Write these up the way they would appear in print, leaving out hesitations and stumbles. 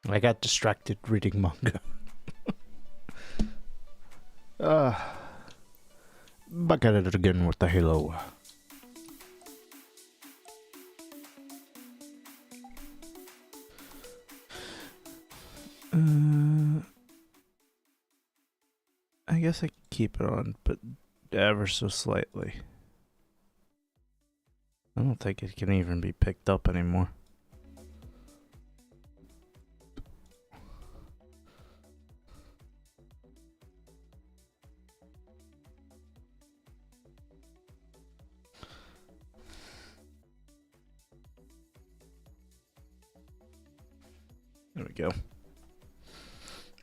I got distracted reading manga. Back at it again with the Halo. I guess I keep it on, but ever so slightly. I don't think it can even be picked up anymore. There we go.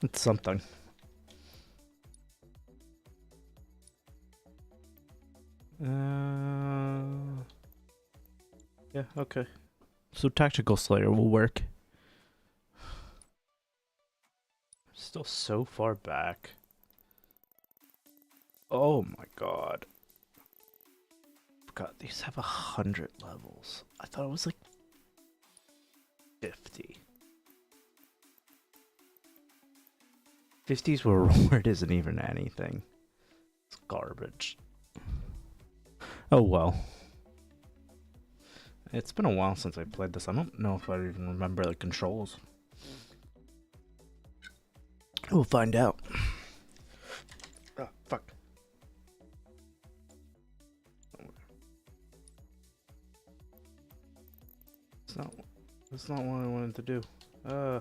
It's something. Yeah, okay. So Tactical Slayer will work. Still so far back. Oh my god. God, these have 100 levels. I thought it was like 50. 50's reward isn't even anything. It's garbage. Oh well. It's been a while since I played this. I don't know if I even remember the controls. We'll find out. Oh, fuck. That's not what I wanted to do. Yeah.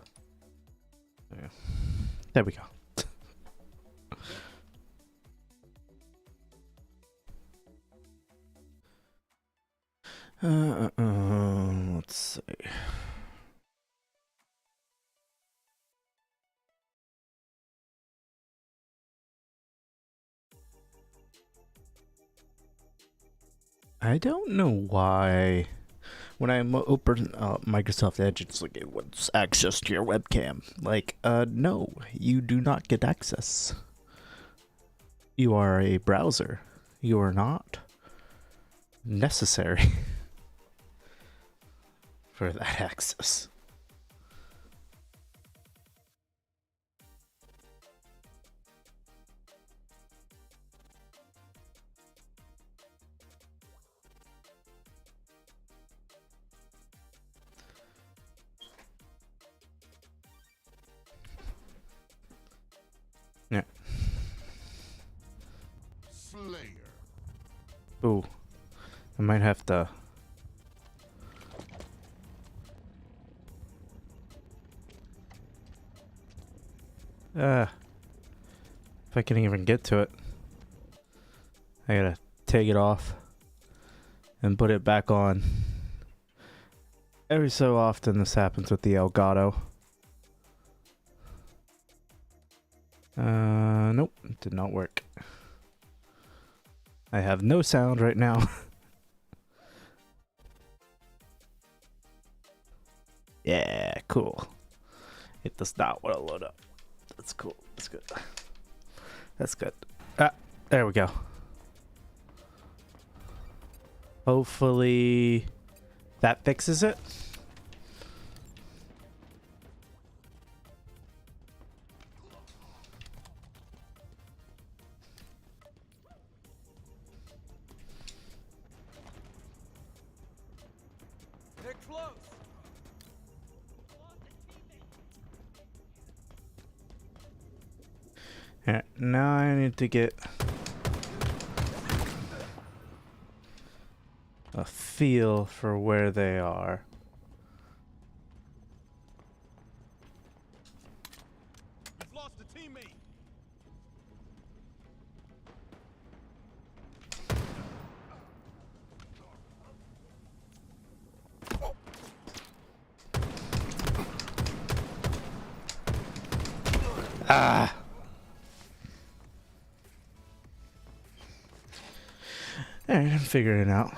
There we go. Let's see. I don't know why when I open Microsoft Edge, it's like it wants access to your webcam. Like, no, you do not get access. You are a browser. You are not necessary for that access. Yeah. Slayer. Ooh. I might have to... if I can even get to it. I gotta take it off and put it back on. Every so often this happens with the Elgato. Nope, it did not work. I have no sound right now. Yeah, cool. It does not want to load up. That's cool. That's good. That's good. Ah, there we go. Hopefully that fixes it. They're close. Alright, now I need to get a feel for where they are. We've lost a teammate. Ah! Alright, I'm figuring it out.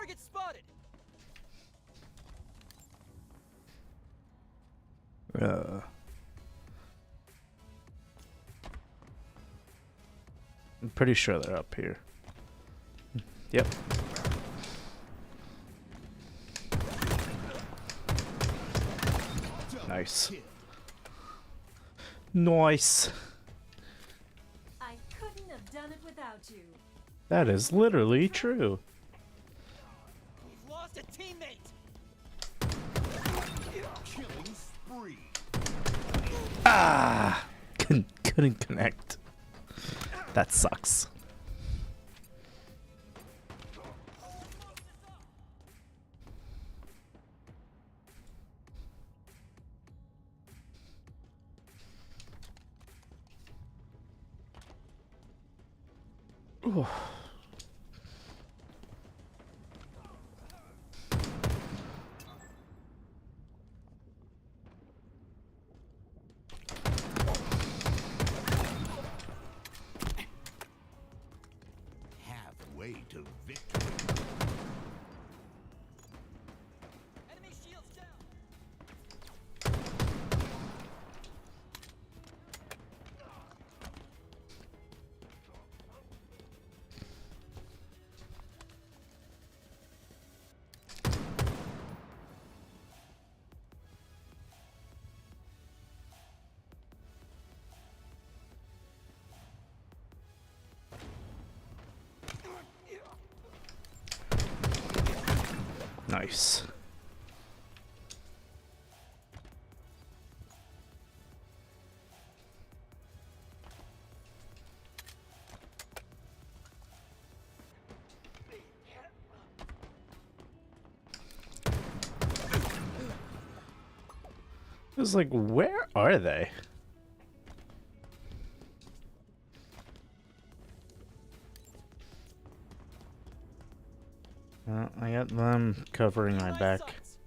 Target spotted. I'm pretty sure they're up here. Yep. Nice. Nice. I couldn't have done it without you. That is literally true. We've lost a teammate. Killing spree. Ah! Couldn't connect. That sucks. Ooh. Halfway to victory. Enemy shields down. Nice. It was like, where are they? I got them covering my back. Sights.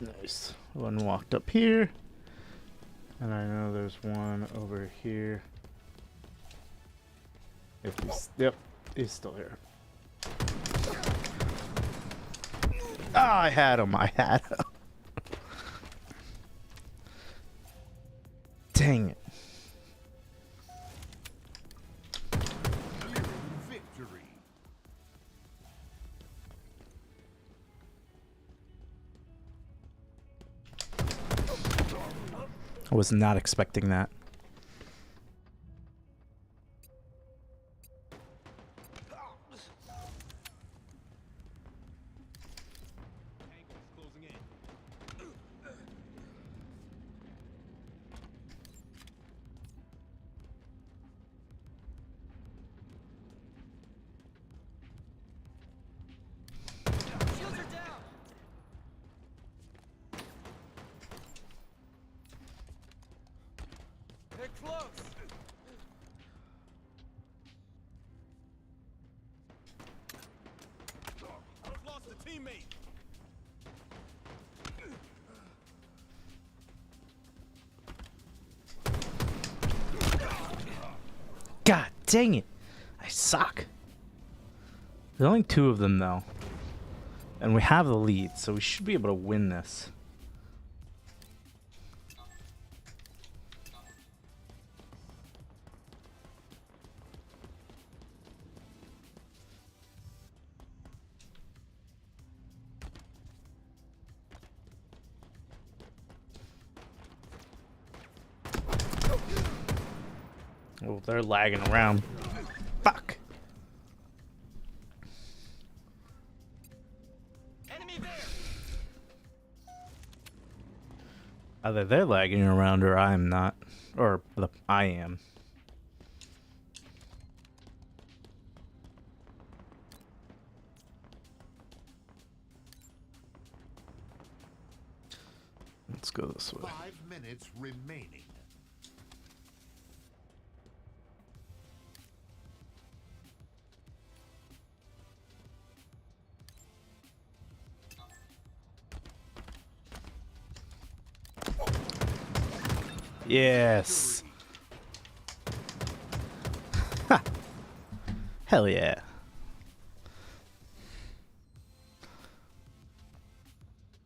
Nice. One walked up here. And I know there's one over here. If he's, yep, he's still here. Ah, I had him. I had him. Dang it. Victory. I was not expecting that. Tango is closing in. Shields are down. They're close. We've lost a teammate. God dang it. I suck. There's only two of them though. And we have the lead, so we should be able to win this. Oh, they're lagging around. Fuck. Enemy there. Either they're lagging around or I'm not. Or I am. Let's go this way. 5 minutes remaining. Yes. Ha. Hell yeah.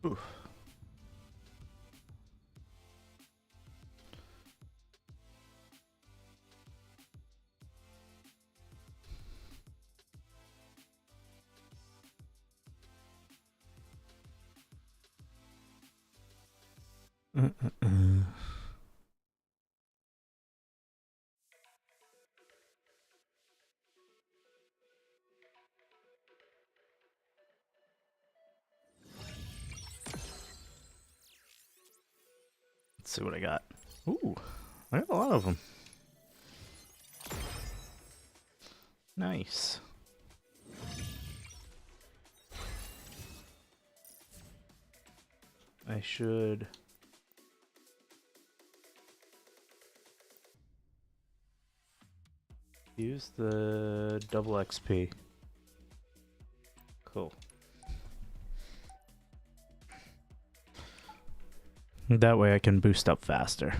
Oof. Let's see what I got. Ooh, I got a lot of them. Nice. I should use the double XP. Cool. That way I can boost up faster.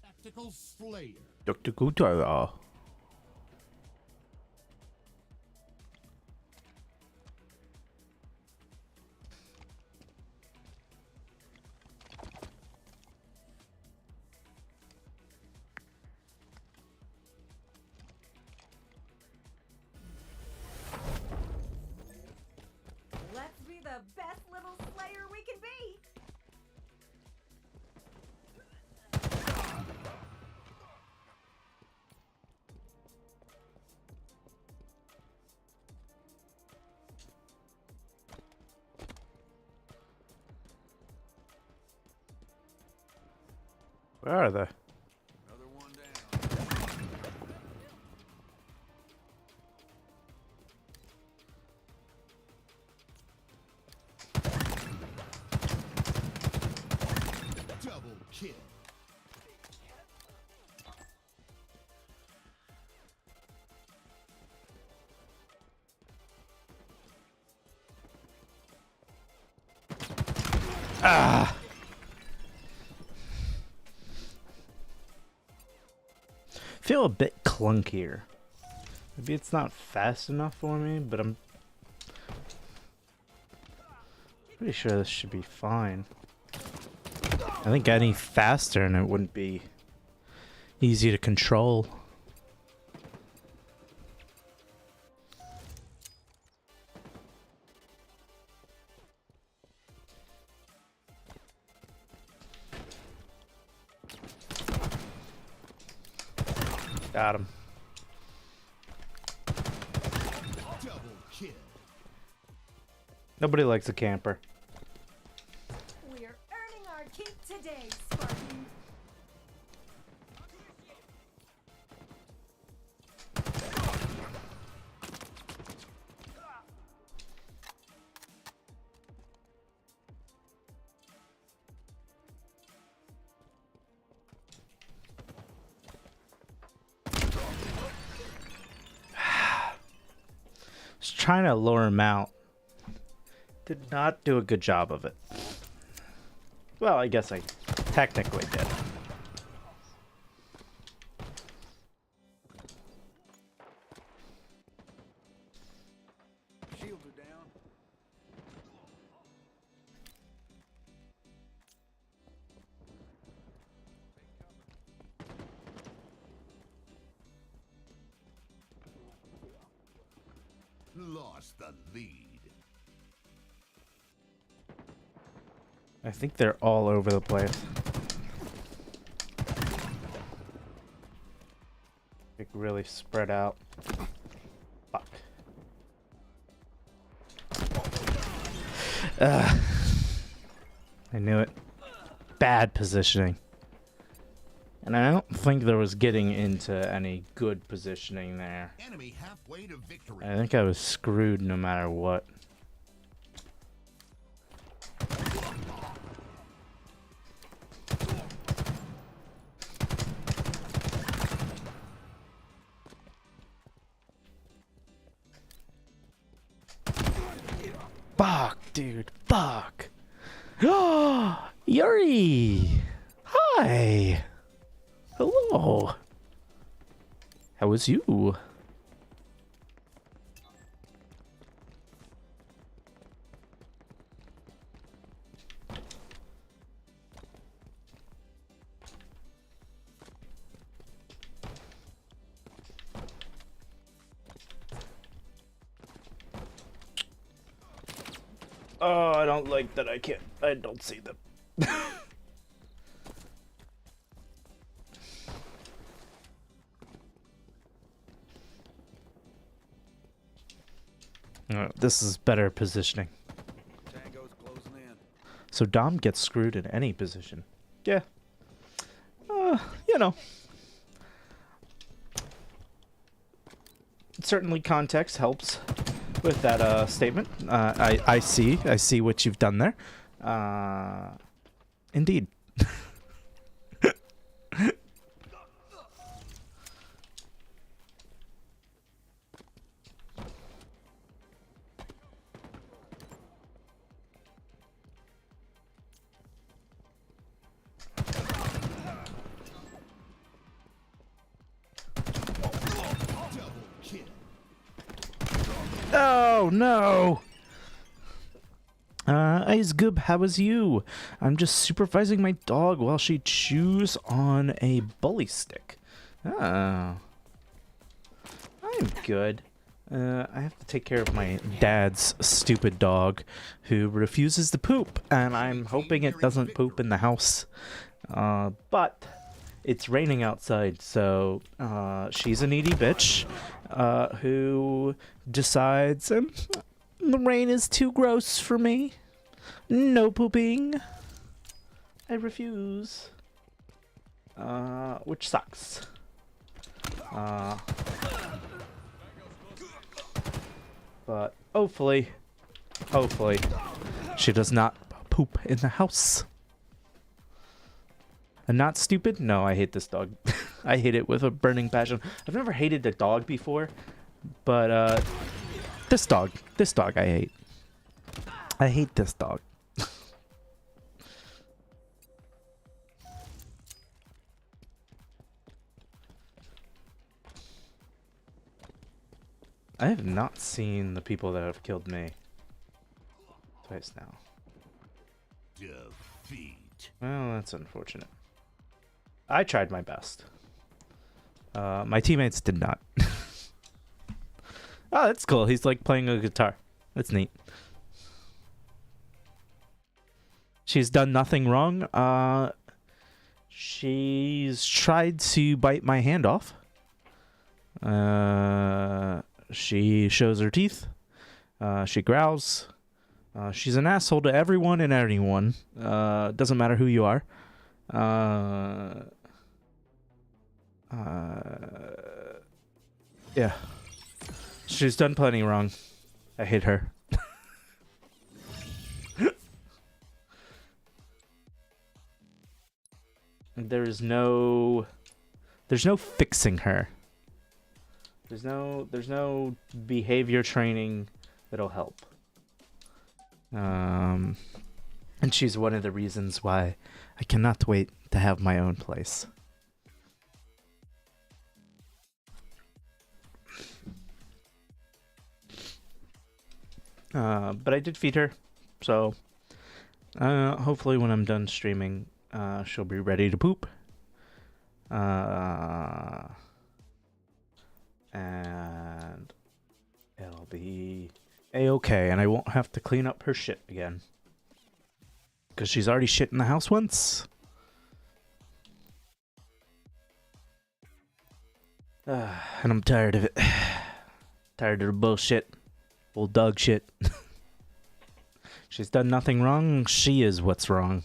Tactical Slayer. Dr. Gutara. Let's be the best little slayer we can be. Where are they? Another one down. Double kill. Ah! Feel a bit clunkier. Maybe it's not fast enough for me, but I'm pretty sure this should be fine. I think any faster and it wouldn't be easy to control. Got him. Double kill. Nobody likes a camper. We're earning our keep today, Spartan. Just trying to lure him out. Did not do a good job of it. Well, I guess I technically did. Shields are down. Lost the lead. I think they're all over the place. Like really spread out. Fuck. Ugh. I knew it. Bad positioning. And I don't think there was getting into any good positioning there. Enemy halfway to victory. I think I was screwed no matter what. Fuck, dude. Fuck. Yuri! Hi! Hello! How was you? Oh, I don't like that I don't see them. This is better positioning. Tango's closing in. So Dom gets screwed in any position. Yeah. You know. Certainly context helps with that statement. I see what you've done there. Indeed. Double kill. Oh no! Ice Goob, how was you? I'm just supervising my dog while she chews on a bully stick. Oh. I'm good. I have to take care of my dad's stupid dog who refuses to poop, and I'm hoping it doesn't poop in the house. But it's raining outside, so she's a needy bitch who decides the rain is too gross for me. No pooping. I refuse. Which sucks. But hopefully, she does not poop in the house. And not stupid? No, I hate this dog. I hate it with a burning passion. I've never hated a dog before, but this dog I hate. I hate this dog. I have not seen the people that have killed me twice now. Defeat. Well, that's unfortunate. I tried my best. My teammates did not. Oh, that's cool. He's like playing a guitar. That's neat. She's done nothing wrong. She's tried to bite my hand off. She shows her teeth. She growls. She's an asshole to everyone and anyone. Doesn't matter who you are. Yeah. She's done plenty wrong. I hate her. There's no fixing her. There's no behavior training that'll help. And she's one of the reasons why I cannot wait to have my own place. But I did feed her, so hopefully when I'm done streaming, she'll be ready to poop. And it'll be a-okay, and I won't have to clean up her shit again. Because she's already shit in the house once. And I'm tired of it. Tired of the bullshit. Old dog shit. She's done nothing wrong. She is what's wrong.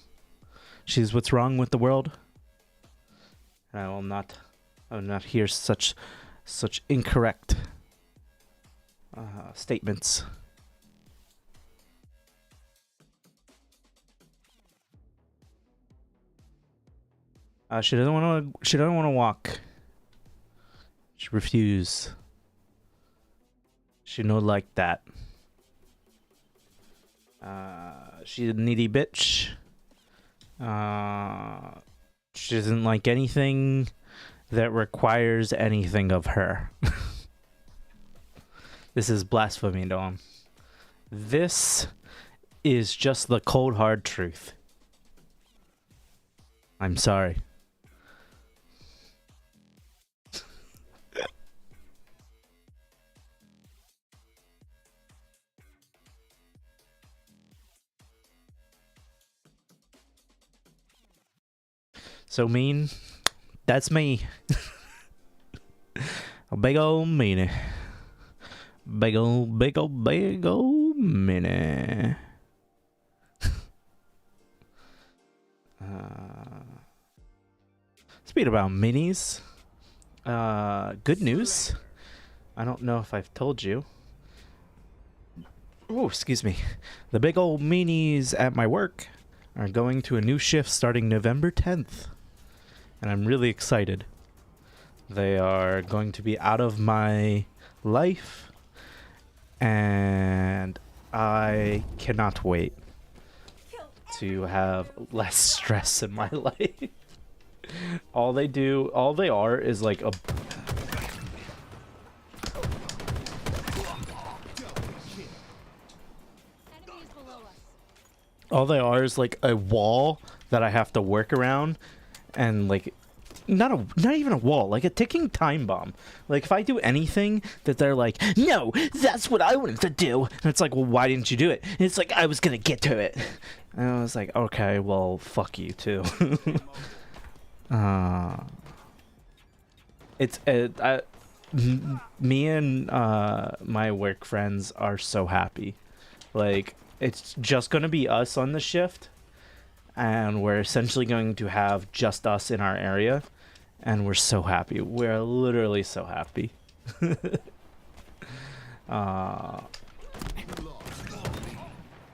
She's what's wrong with the world. And I will not hear such incorrect statements. She doesn't want to. She doesn't want to walk. She refuse. She no like that. She's a needy bitch. She doesn't like anything that requires anything of her. This is blasphemy, Dom. This is just the cold hard truth. I'm sorry. So mean. That's me. A big old meanie. Big old meanie. Speaking about minis, good news. I don't know if I've told you. Oh, excuse me. The big old meanies at my work are going to a new shift starting November 10th. And I'm really excited. They are going to be out of my life. And I cannot wait to have less stress in my life. All they are is like a... All they are is like a wall that I have to work around. And like, not even a wall, like a ticking time bomb. Like if I do anything that they're like, no, that's what I wanted to do. And it's like, well, why didn't you do it? And it's like, I was gonna get to it. And I was like, okay, well, fuck you too. Me and my work friends are so happy. Like it's just gonna be us on the shift. And we're essentially going to have just us in our area. And we're so happy. We're literally so happy.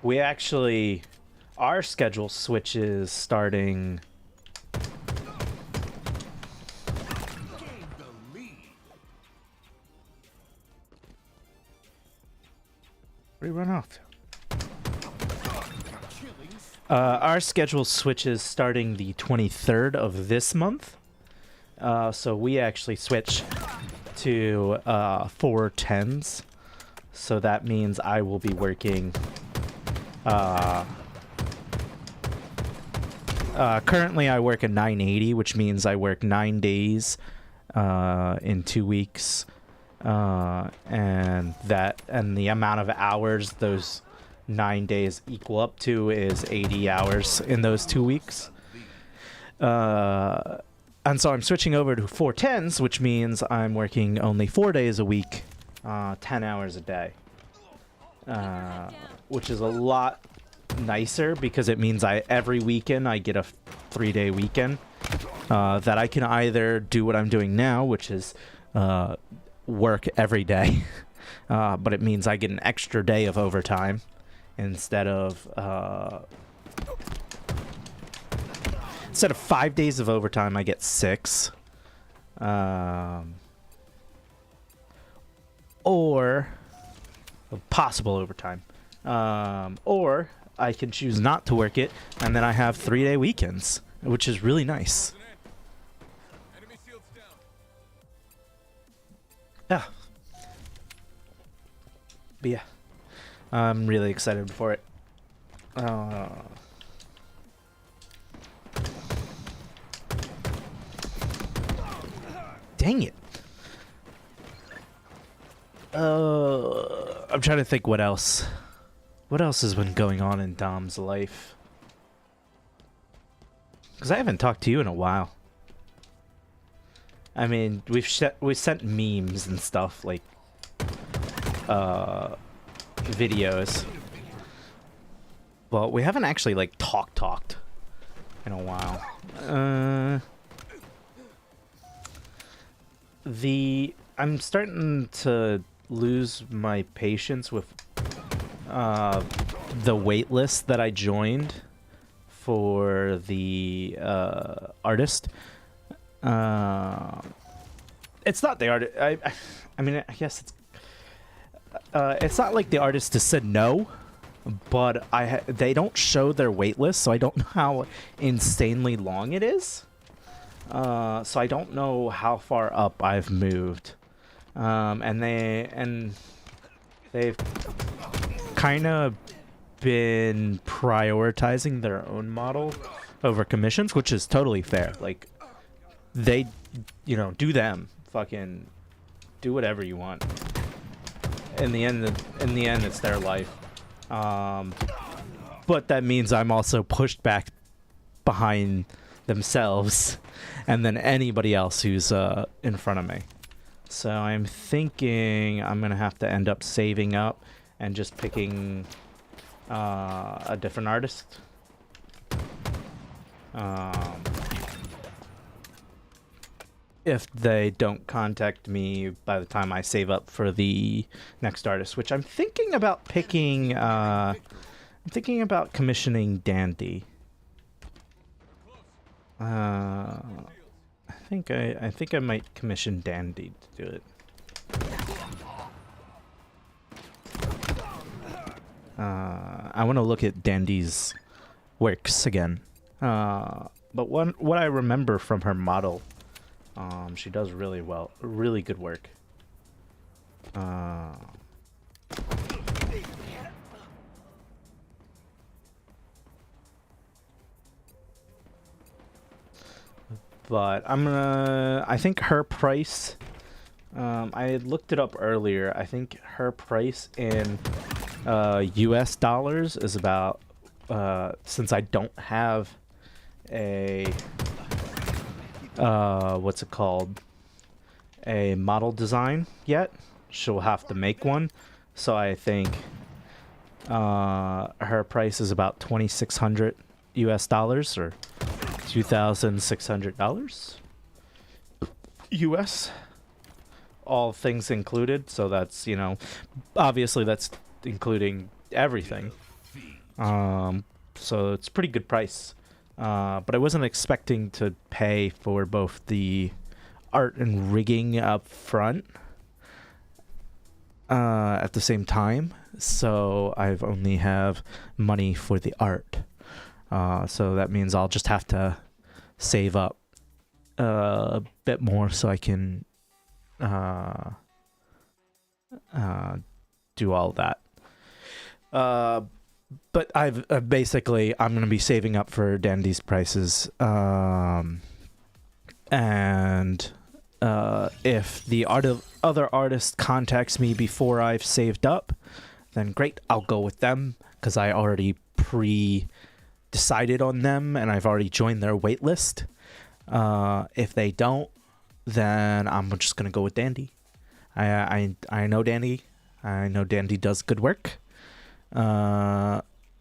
We actually... Our schedule switches starting... Where do you run off to? Our schedule switches starting the 23rd of this month. So we actually switch to 4/10s. So that means I will be working... currently I work a 980, which means I work 9 days in 2 weeks. And the amount of hours those 9 days equal up to is 80 hours in those 2 weeks. And so I'm switching over to 4/10s, which means I'm working only 4 days a week, 10 hours a day. Which is a lot nicer because it means every weekend I get a 3-day weekend that I can either do what I'm doing now, which is work every day, but it means I get an extra day of overtime. Instead of 5 days of overtime, I get 6. Or possible overtime. Or I can choose not to work it, and then I have 3-day weekends, which is really nice. Yeah. But yeah. I'm really excited for it. Dang it. I'm trying to think what else. What else has been going on in Dom's life? Because I haven't talked to you in a while. I mean, we sent memes and stuff, like, videos. But we haven't actually, like, talked in a while. I'm starting to lose my patience with the wait list that I joined for the artist. It's not the artist. I mean, I guess it's not like the artist has said no, but they don't show their wait list, so I don't know how insanely long it is. So I don't know how far up I've moved. And they've kind of been prioritizing their own model over commissions, which is totally fair. Like, they, do them. Fucking do whatever you want. In the end, it's their life. But that means I'm also pushed back behind themselves, and then anybody else who's in front of me. So I'm thinking I'm gonna have to end up saving up and just picking a different artist. If they don't contact me by the time I save up for the next artist, which I'm thinking about picking. I'm thinking about commissioning Dandy. I think I might commission Dandy to do it. I want to look at Dandy's works again. But what I remember from her model, she does really well, really good work. But I think her price, I had looked it up earlier. I think her price in US dollars is about, since I don't have a, what's it called? A model design yet. She'll have to make one. So I think her price is about $2,600 US dollars, or $2,600 US, all things included. So that's, obviously that's including everything. So it's a pretty good price. But I wasn't expecting to pay for both the art and rigging up front at the same time. So I've only have money for the art. So that means I'll just have to save up a bit more so I can do all that. But I've basically, I'm going to be saving up for Dandy's prices. And if the other artist contacts me before I've saved up, then great, I'll go with them, because I already decided on them and I've already joined their wait list. If they don't, then I'm just gonna go with Dandy. I know Dandy. I know Dandy does good work.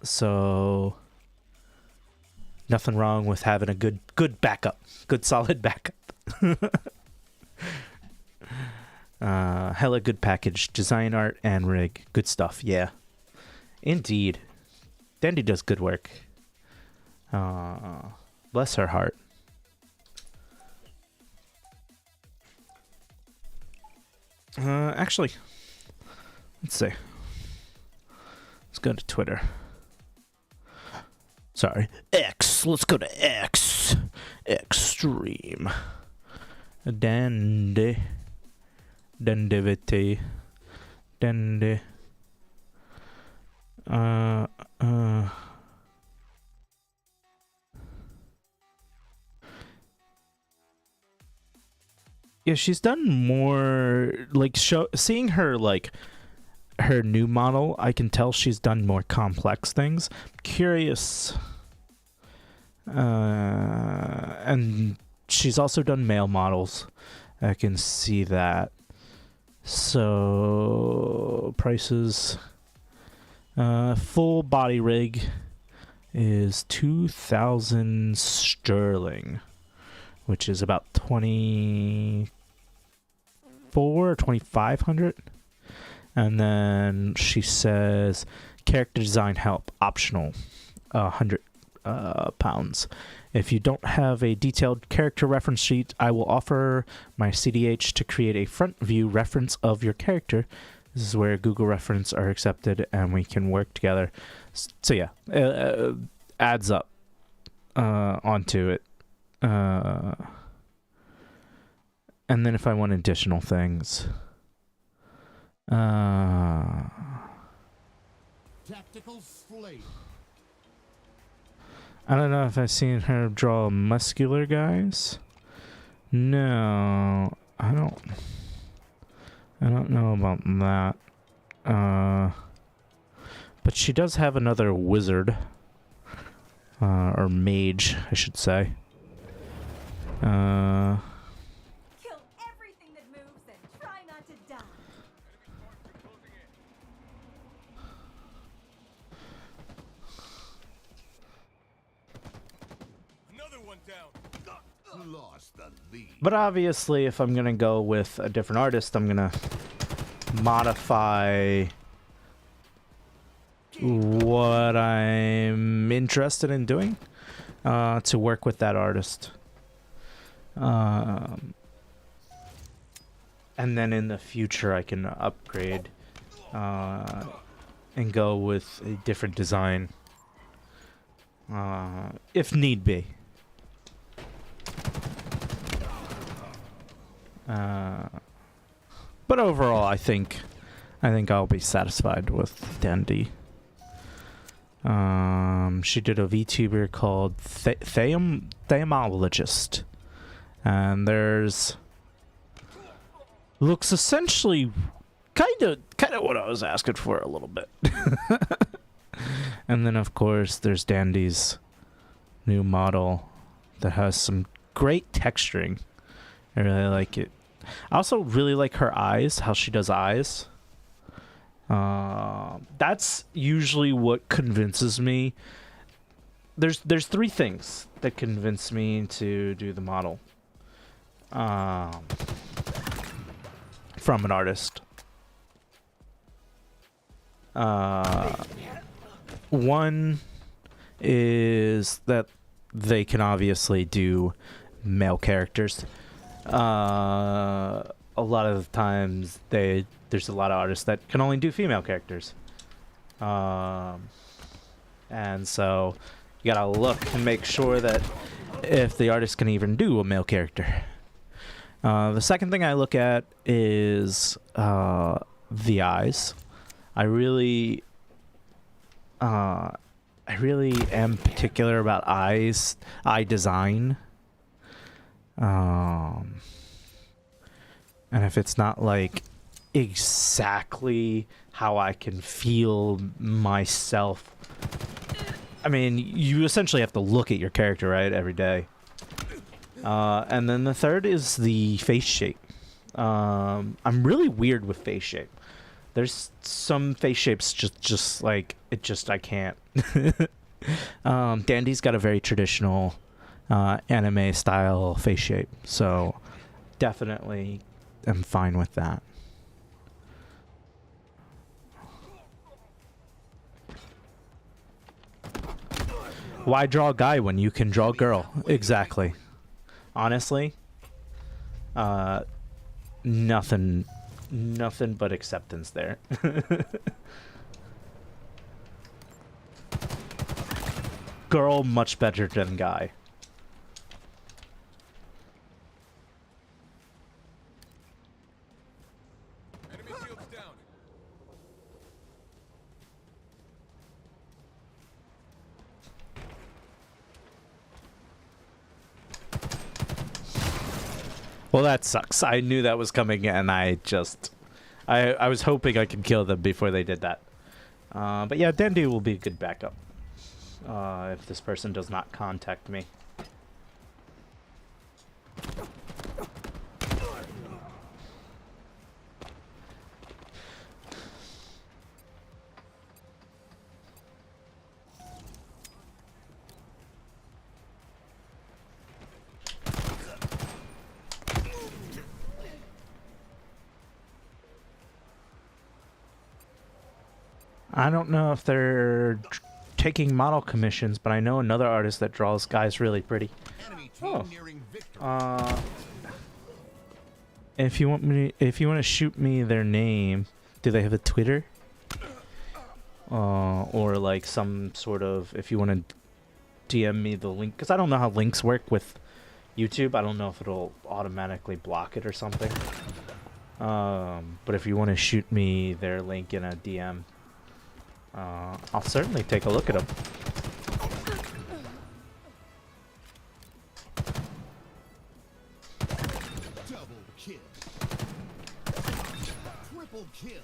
So nothing wrong with having a good backup, good solid backup. Hella good package, design, art, and rig, good stuff. Yeah, indeed, Dandy does good work. Bless her heart. Actually, let's see. Let's go to Twitter. Sorry, X. Let's go to X. Extreme. Dandy. Dandivity. Dandy. Yeah, she's done more, like, seeing her, like, her new model, I can tell she's done more complex things. I'm curious And she's also done male models. I can see that. So prices. Full body rig is 2,000 sterling, which is about 24 or 2,500. And then she says character design help optional, 100 pounds. If you don't have a detailed character reference sheet, I will offer my CDH to create a front view reference of your character. This is where Google reference are accepted and we can work together. So yeah, adds up onto it. And then if I want additional things, Tactical slave. I don't know if I've seen her draw muscular guys. No, I don't know about that. But she does have another wizard, or mage, I should say. Kill everything that moves and try not to die. Another one down. Lost the lead. But obviously, if I'm gonna go with a different artist, I'm gonna modify what I'm interested in doing to work with that artist. And then in the future, I can upgrade and go with a different design if need be. But overall, I think I'll be satisfied with Dandy. She did a VTuber called Theomologist, and looks essentially kind of what I was asking for a little bit. And then of course there's Dandy's new model that has some great texturing. I really like it. I also really like her eyes, how she does eyes. That's usually what convinces me. There's three things that convince me to do the model from an artist. One is that they can obviously do male characters. A lot of the times there's a lot of artists that can only do female characters. And so you gotta look and make sure that if the artist can even do a male character. The second thing I look at is the eyes. I really am particular about eye design. And if it's not like exactly how I can feel myself, I mean, you essentially have to look at your character, right, every day. And then the third is the face shape. I'm really weird with face shape. There's some face shapes just like I can't. Dandy's got a very traditional anime style face shape, so definitely am fine with that. Why draw a guy when you can draw a girl? Exactly. Honestly, nothing but acceptance there. Girl much better than guy. Enemy shields down. Well, that sucks. I knew that was coming, and I was hoping I could kill them before they did that. But yeah, Dandy will be a good backup. if this person does not contact me. I don't know if they're taking model commissions, but I know another artist that draws guys really pretty. Enemy team Oh. nearing victory. If you want to shoot me their name, do they have a Twitter? Or like some sort of, if you want to DM me the link, because I don't know how links work with YouTube. I don't know if it'll automatically block it or something. But if you want to shoot me their link in a DM, I'll certainly take a look at them. Double kill. Triple kill.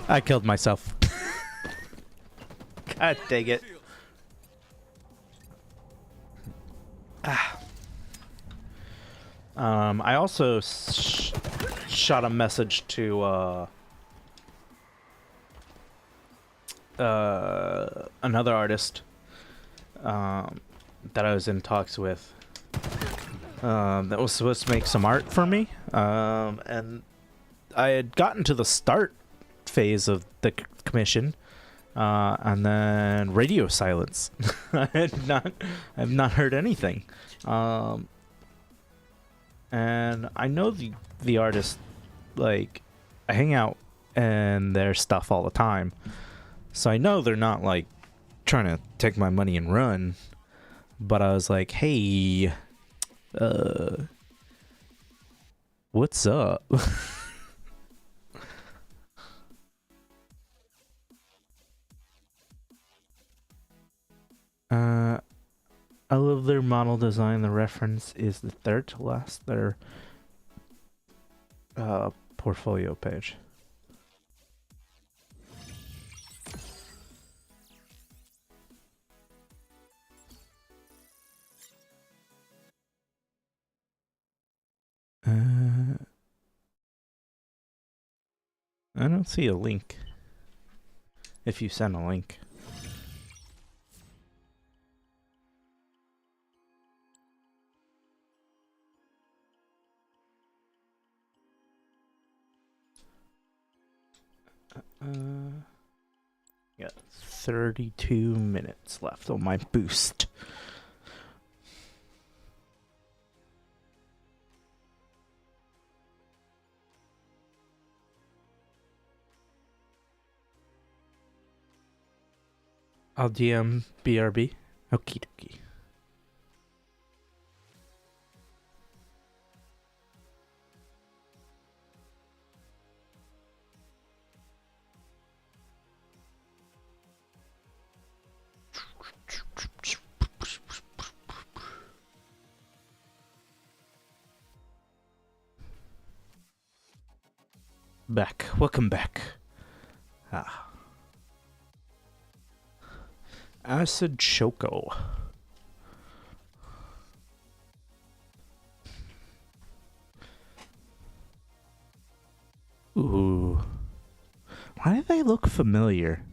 I killed myself. God dang it. Shields. I also shot a message to another artist that I was in talks with that was supposed to make some art for me, and I had gotten to the start phase of the commission, and then radio silence. I've not heard anything. And I know the artist, like, I hang out in their stuff all the time, so I know they're not like trying to take my money and run. But I was like, hey, what's up? I love their model design. The reference is the third to last their portfolio page. I don't see a link. If you send a link. Got 32 minutes left on my boost. I'll DM BRB. Okie dokie. Back. Welcome back. Acid Choco. Ooh. Why do they look familiar?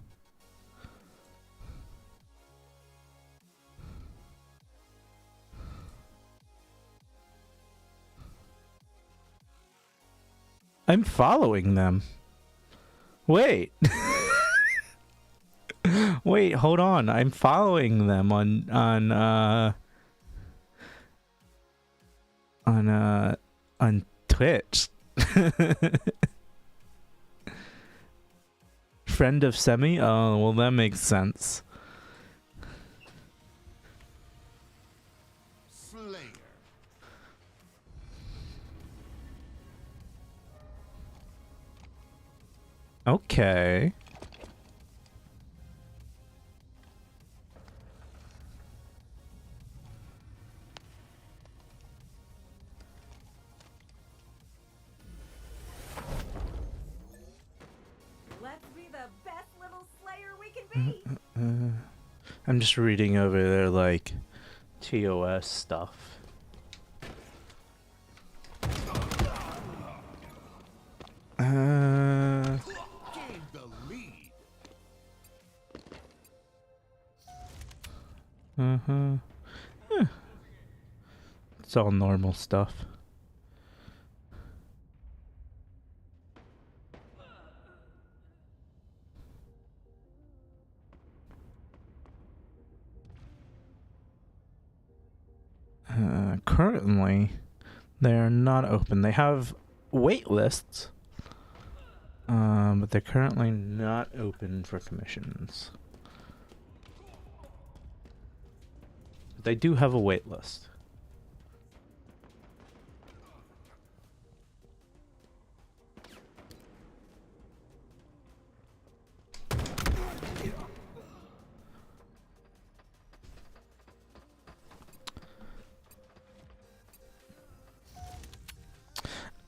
I'm following them. Wait. Wait, hold on. I'm following them on Twitch. Friend of Semi? Oh, well, that makes sense. Slayer. Okay. Let's be the best little slayer we can be. I'm just reading over their like TOS stuff. Gain the lead. It's all normal stuff. Currently, they are not open. They have wait lists, but they're currently not open for commissions. But they do have a wait list.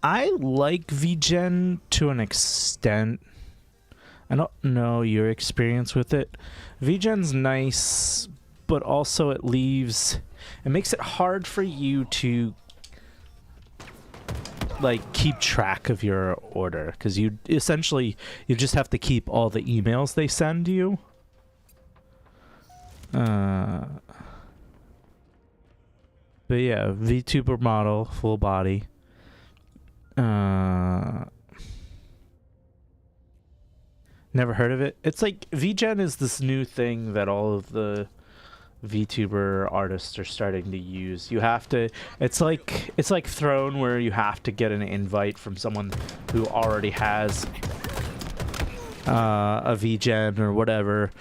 I like VGen to an extent. I don't know your experience with it. VGen's nice, but also it makes it hard for you to like keep track of your order, because you just have to keep all the emails they send you. But yeah, VTuber model, full body. Never heard of it. It's like VGen is this new thing that all of the VTuber artists are starting to use. You have to. It's like Throne, where you have to get an invite from someone who already has a VGen or whatever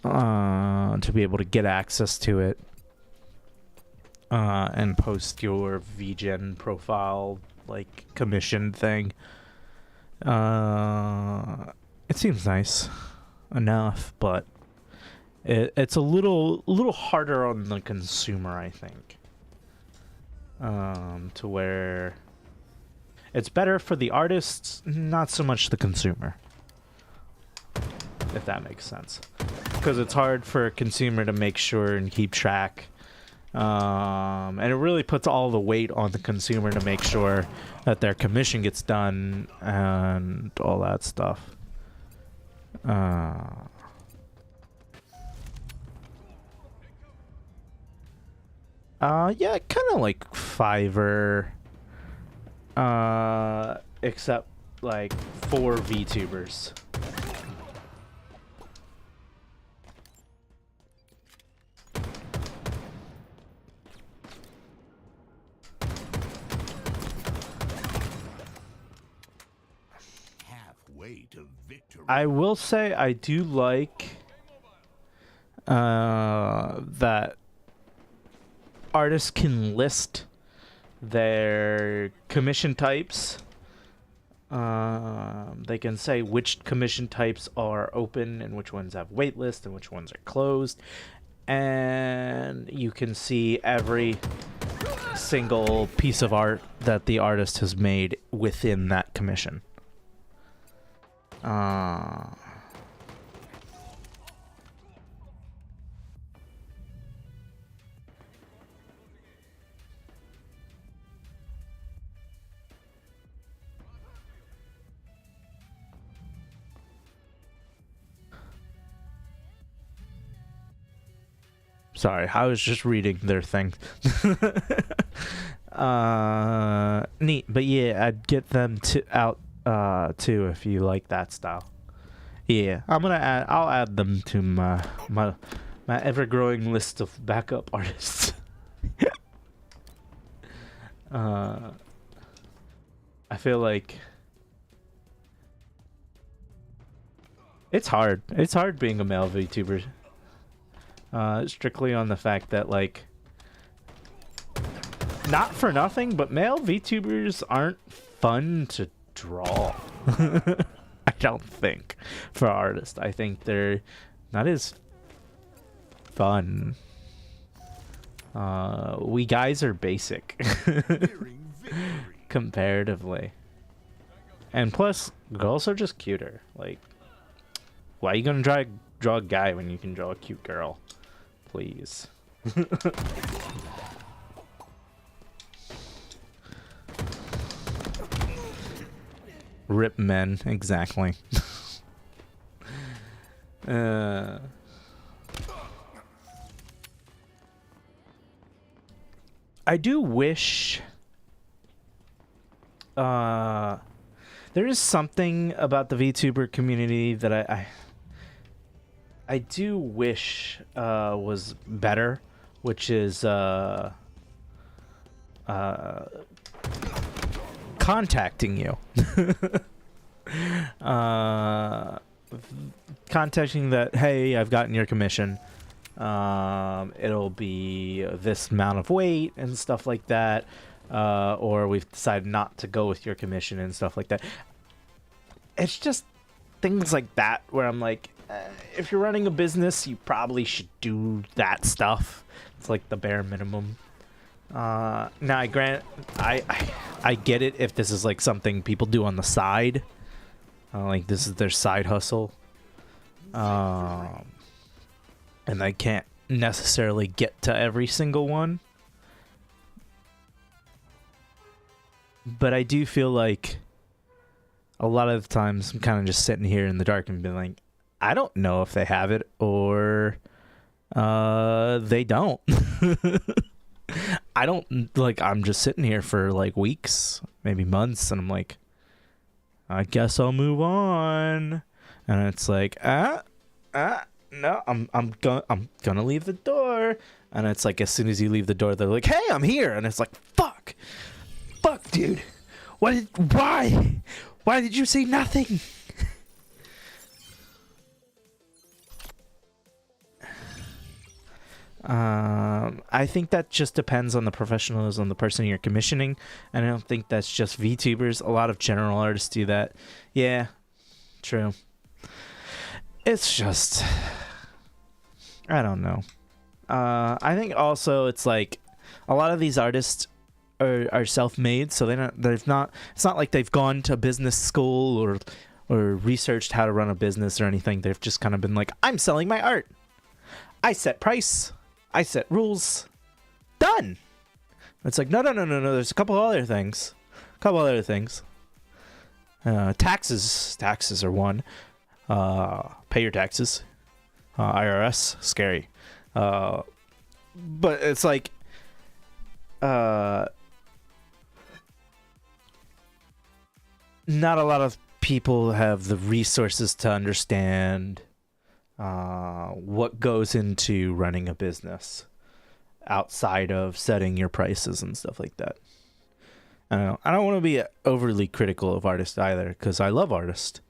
to be able to get access to it and post your VGen profile, like commission thing. It seems nice enough, but it's a little harder on the consumer, I think. To where it's better for the artists, not so much the consumer. If that makes sense. Because it's hard for a consumer to make sure and keep track. And it really puts all the weight on the consumer to make sure that their commission gets done and all that stuff. Yeah, kind of like Fiverr, except like for VTubers. Halfway to victory. I will say I do like that artists can list their commission types. They can say which commission types are open and which ones have waitlist and which ones are closed. And you can see every single piece of art that the artist has made within that commission. Sorry, I was just reading their thing. Neat, but yeah, I'd get them out too if you like that style. Yeah, I'll add them to my ever-growing list of backup artists. I feel like it's hard. It's hard being a male VTuber. Strictly on the fact that, like, not for nothing, but male VTubers aren't fun to draw. I don't think for artists. I think they're not as fun. We guys are basic Nearing victory. comparatively, and plus girls are just cuter. Like, why are you gonna draw a guy when you can draw a cute girl? Please. Rip men, exactly. I do wish there is something about the VTuber community that I do wish was better, which is contacting you. Contacting that, hey, I've gotten your commission. It'll be this amount of weight and stuff like that. Or we've decided not to go with your commission and stuff like that. It's just things like that where I'm like, if you're running a business, you probably should do that stuff. It's like the bare minimum. Now I get it if this is like something people do on the side, like this is their side hustle, and they can't necessarily get to every single one, but I do feel like a lot of the times I'm kind of just sitting here in the dark and being like, I don't know if they have it or they don't. I don't, like, I'm just sitting here for like weeks, maybe months, and I'm like, I guess I'll move on. And it's like, no, I'm gonna leave the door. And it's like, as soon as you leave the door, they're like, hey, I'm here. And it's like, fuck, dude, why did you say nothing? I think that just depends on the professionalism of the person you're commissioning, and I don't think that's just VTubers. A lot of general artists do that. Yeah, true. It's just, I don't know. I think also it's like a lot of these artists are self-made, so it's not like they've gone to business school or researched how to run a business or anything. They've just kind of been like, I'm selling my art. I set price. I set rules. Done. It's like, no. There's a couple other things. Taxes are one. Pay your taxes. IRS, scary. But it's like, not a lot of people have the resources to understand what goes into running a business outside of setting your prices and stuff like that. I don't want to be overly critical of artists either, because I love artists.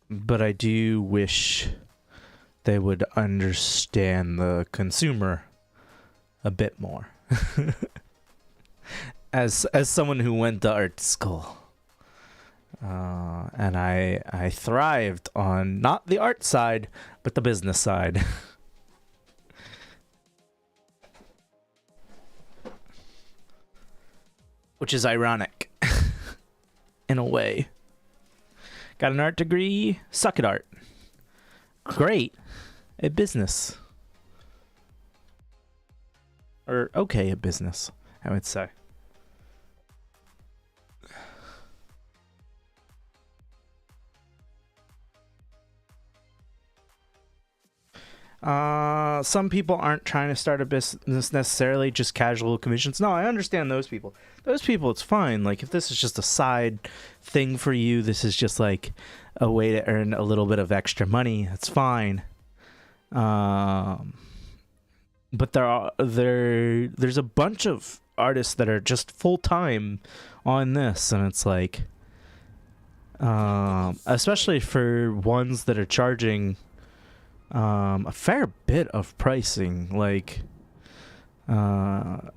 But I do wish they would understand the consumer a bit more. As someone who went to art school, and I thrived on not the art side, but the business side. Which is ironic, in a way. Got an art degree, suck at art. Great at business. Or okay at business, I would say. Some people aren't trying to start a business necessarily, just casual commissions. No, I understand those people. Those people, it's fine. Like, if this is just a side thing for you, this is just like a way to earn a little bit of extra money, it's fine. But there's a bunch of artists that are just full-time on this, and it's like, especially for ones that are charging a fair bit of pricing, like You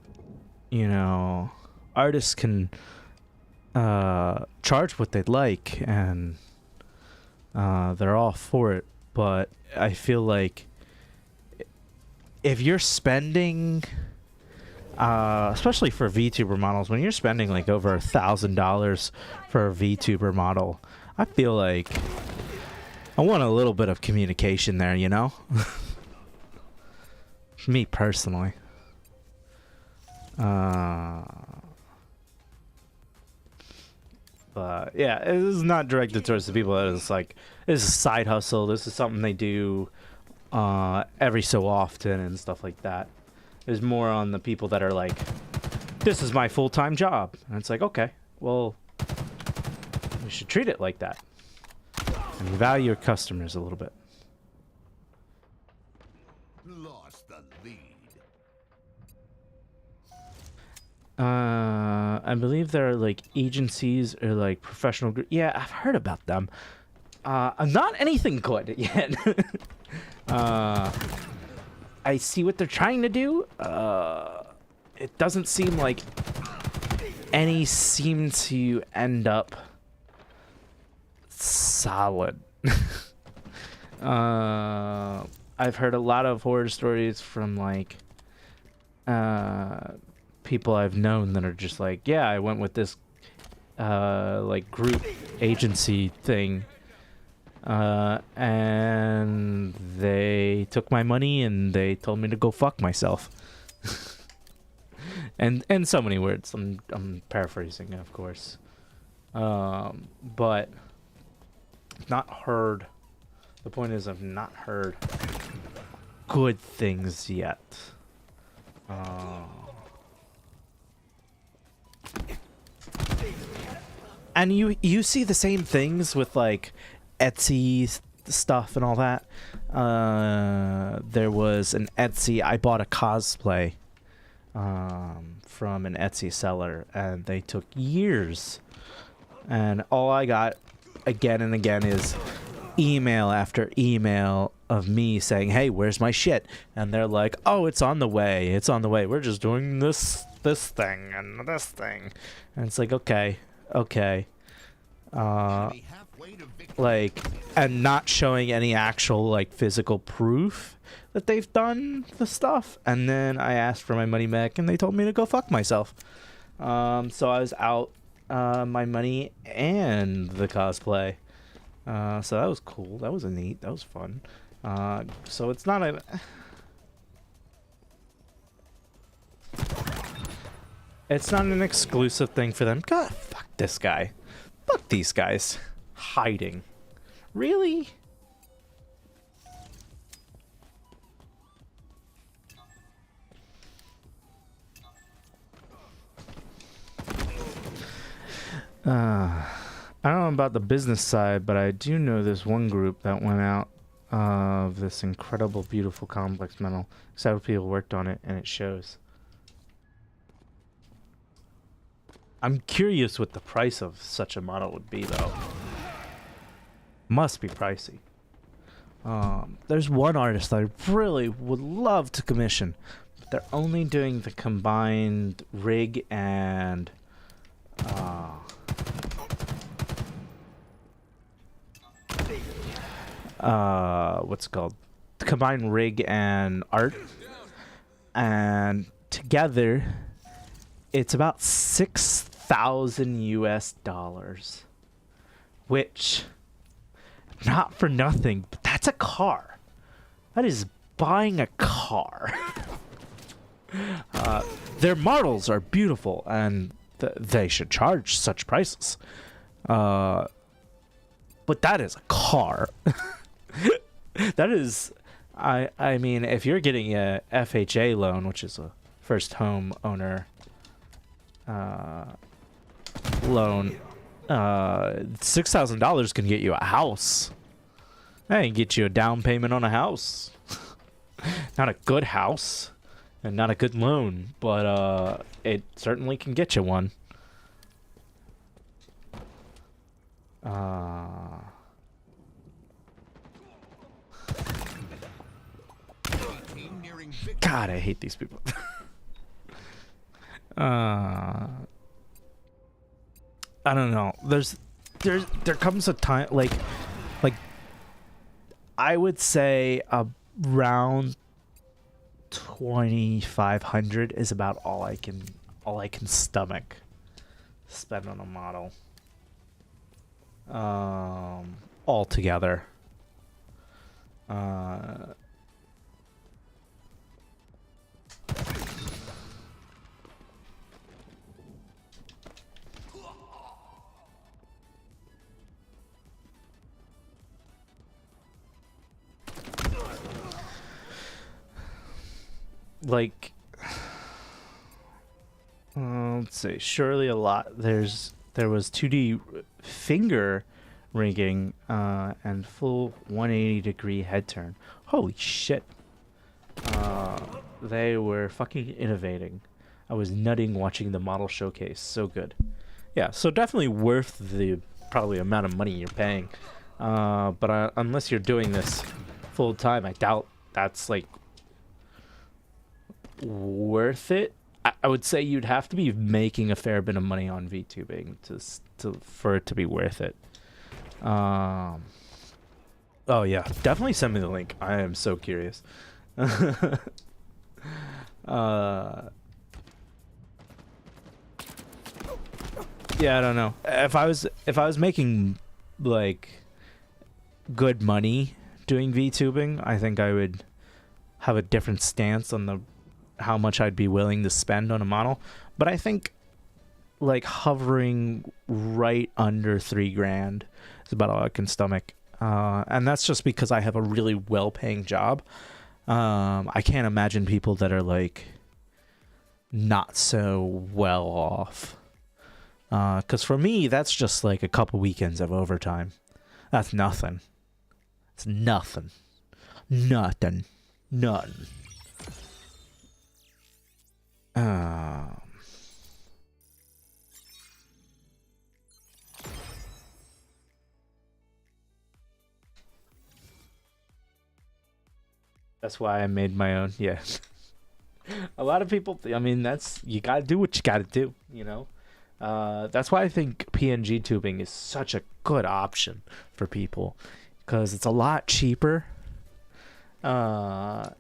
know, artists can charge what they'd like, and they're all for it. But I feel like if you're spending, especially for VTuber models, when you're spending like over $1,000 for a VTuber model, I feel like I want a little bit of communication there, you know? Me personally. But yeah, it is not directed towards the people that is like, this is a side hustle. This is something they do every so often and stuff like that. It's more on the people that are like, this is my full-time job. And it's like, okay, well, you should treat it like that. And value your customers a little bit. Lost the lead. I believe there are like agencies or like professional groups. Yeah, I've heard about them. Not anything good yet. I see what they're trying to do. It doesn't seem like any seem to end up solid. I've heard a lot of horror stories from like people I've known that are just like, yeah, I went with this like group agency thing, and they took my money and they told me to go fuck myself. and so many words. I'm paraphrasing, of course, but not heard. The point is, I've not heard good things yet. And you see the same things with like Etsy stuff and all that. There was an Etsy. I bought a cosplay from an Etsy seller, and they took years. And all I got again and again is email after email of me saying, hey, where's my shit? And they're like, oh, it's on the way. It's on the way. We're just doing this thing and this thing. And it's like, okay. Like, and not showing any actual like physical proof that they've done the stuff. And then I asked for my money back and they told me to go fuck myself. So I was out my money and the cosplay. So that was cool. That was neat. That was fun. So it's not a... It's not an exclusive thing for them. God, fuck this guy. Fuck these guys. Hiding. Really? I don't know about the business side, but I do know this one group that went out of this incredible, beautiful complex metal. Several people worked on it, and it shows. I'm curious what the price of such a model would be, though. Must be pricey. There's one artist that I really would love to commission, but they're only doing the combined rig and what's it called? The combined rig and art, and together it's about $6,000 US, which, not for nothing, but that's a car. That is buying a car. Their models are beautiful, and they should charge such prices. But that is a car. That is, I mean, if you're getting a FHA loan, which is a first home owner loan, $6,000 can get you a house. That can get you a down payment on a house. Not a good house and not a good loan, but it certainly can get you one. God, I hate these people. I don't know. There comes a time like I would say around 2,500 is about all I can stomach spend on a model. Altogether. Like, let's see. Surely a lot. There was 2D finger rigging and full 180-degree head turn. Holy shit! They were fucking innovating. I was nutting watching the model showcase. So good. Yeah. So definitely worth the probably amount of money you're paying. But unless you're doing this full time, I doubt that's like worth it. I would say you'd have to be making a fair bit of money on VTubing for it to be worth it. Oh yeah, definitely send me the link. I am so curious. Yeah, I don't know. If I was making like good money doing VTubing, I think I would have a different stance on how much I'd be willing to spend on a model. But I think like hovering right under $3,000 is about all I can stomach. And that's just because I have a really well-paying job. I can't imagine people that are like not so well off. Because for me, that's just like a couple weekends of overtime. That's nothing. It's nothing. Nothing. None. That's why I made my own. Yeah. A lot of people, I mean, you gotta do what you gotta do, you know? That's why I think PNG tubing is such a good option for people, because it's a lot cheaper. And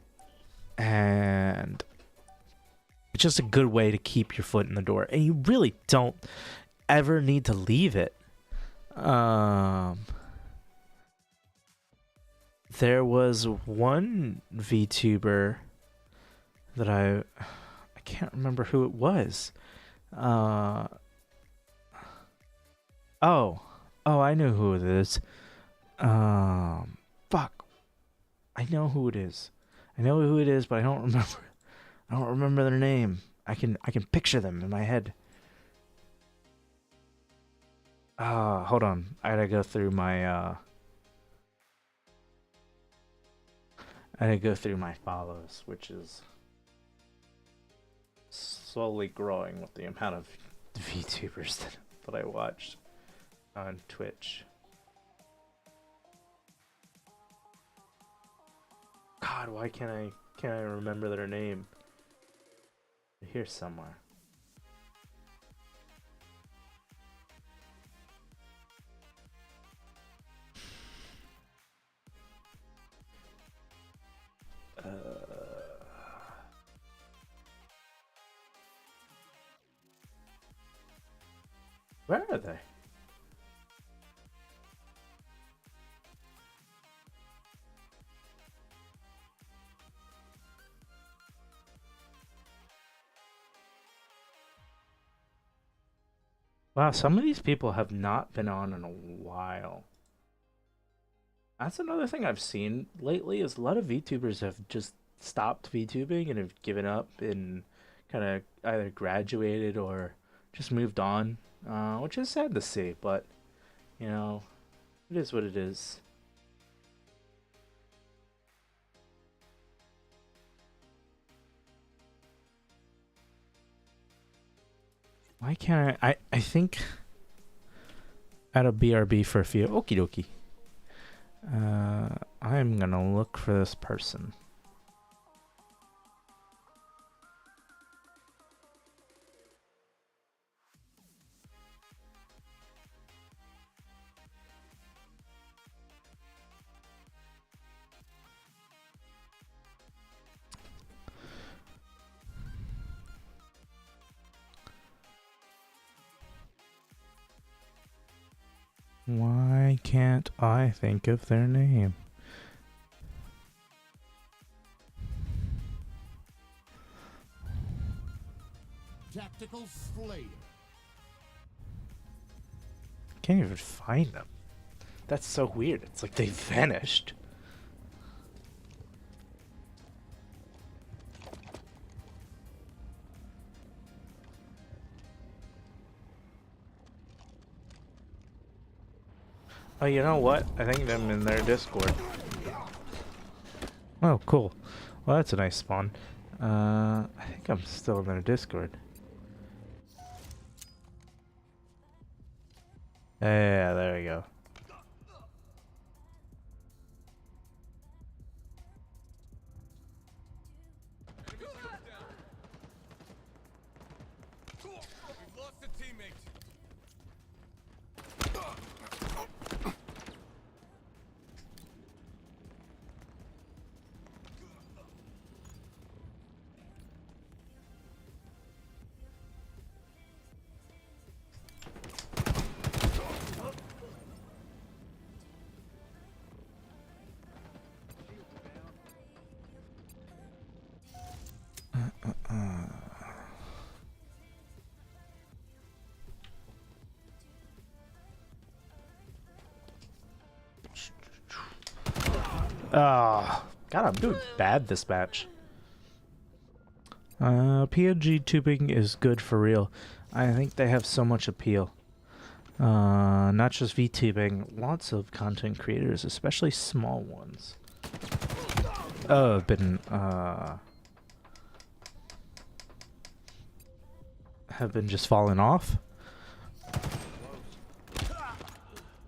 it's just a good way to keep your foot in the door, and you really don't ever need to leave it. There was one VTuber that I can't remember who it was. Oh, I know who it is. Fuck. I know who it is. I know who it is, but I don't remember their name. I can picture them in my head. Hold on. I gotta go through my follows, which is slowly growing with the amount of VTubers that I watched on Twitch. God, why can't I remember their name? Here somewhere. Where are they? Wow, some of these people have not been on in a while. That's another thing I've seen lately is a lot of VTubers have just stopped VTubing and have given up and kind of either graduated or just moved on, which is sad to see, but you know, it is what it is. Why can't I think at a BRB for a few. Okie dokie. I'm gonna look for this person. Why can't I think of their name? Tactical Slayer. Can't even find them. That's so weird. It's like they vanished. Oh, you know what? I think I'm in their Discord. Oh, cool. Well, that's a nice spawn. I think I'm still in their Discord. Yeah, there we go. Enemy shields down. We've lost a teammate. Ah, God, I'm doing bad this match. PNG tubing is good for real. I think they have so much appeal. Not just VTubing, lots of content creators, especially small ones, have been just falling off.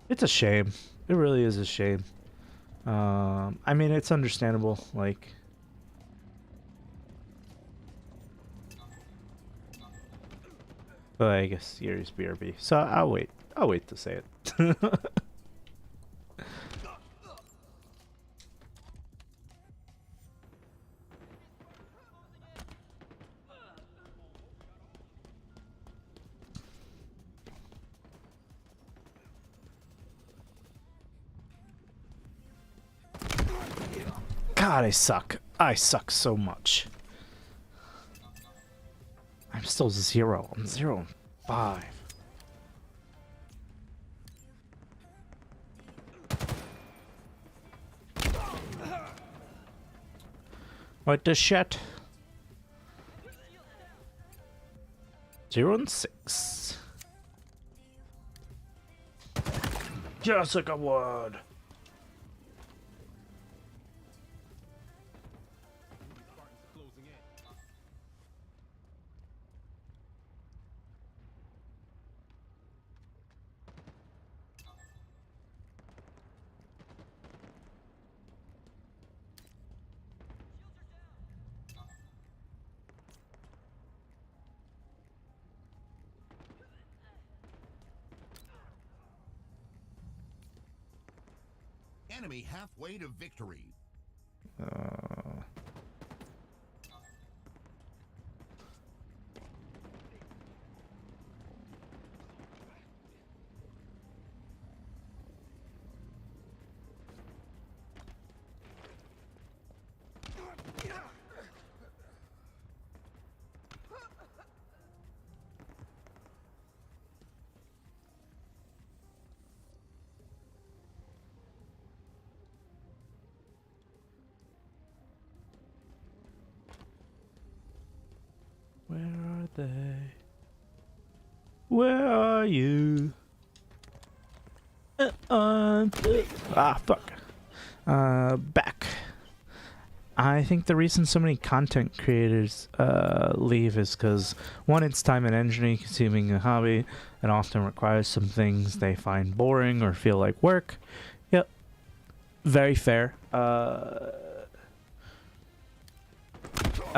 It's a shame. It really is a shame. I mean, it's understandable, like, but I guess series BRB. So I'll wait to say it. God, I suck. I suck so much. I'm still 0. I'm 0 and 5. What the shit? 0 and 6. Jessica Wood. Closing in. Enemy halfway to victory. Where are they? Where are you? Fuck. Back. I think the reason so many content creators leave is because, one, it's time and energy consuming a hobby and often requires some things they find boring or feel like work. Yep. Very fair. I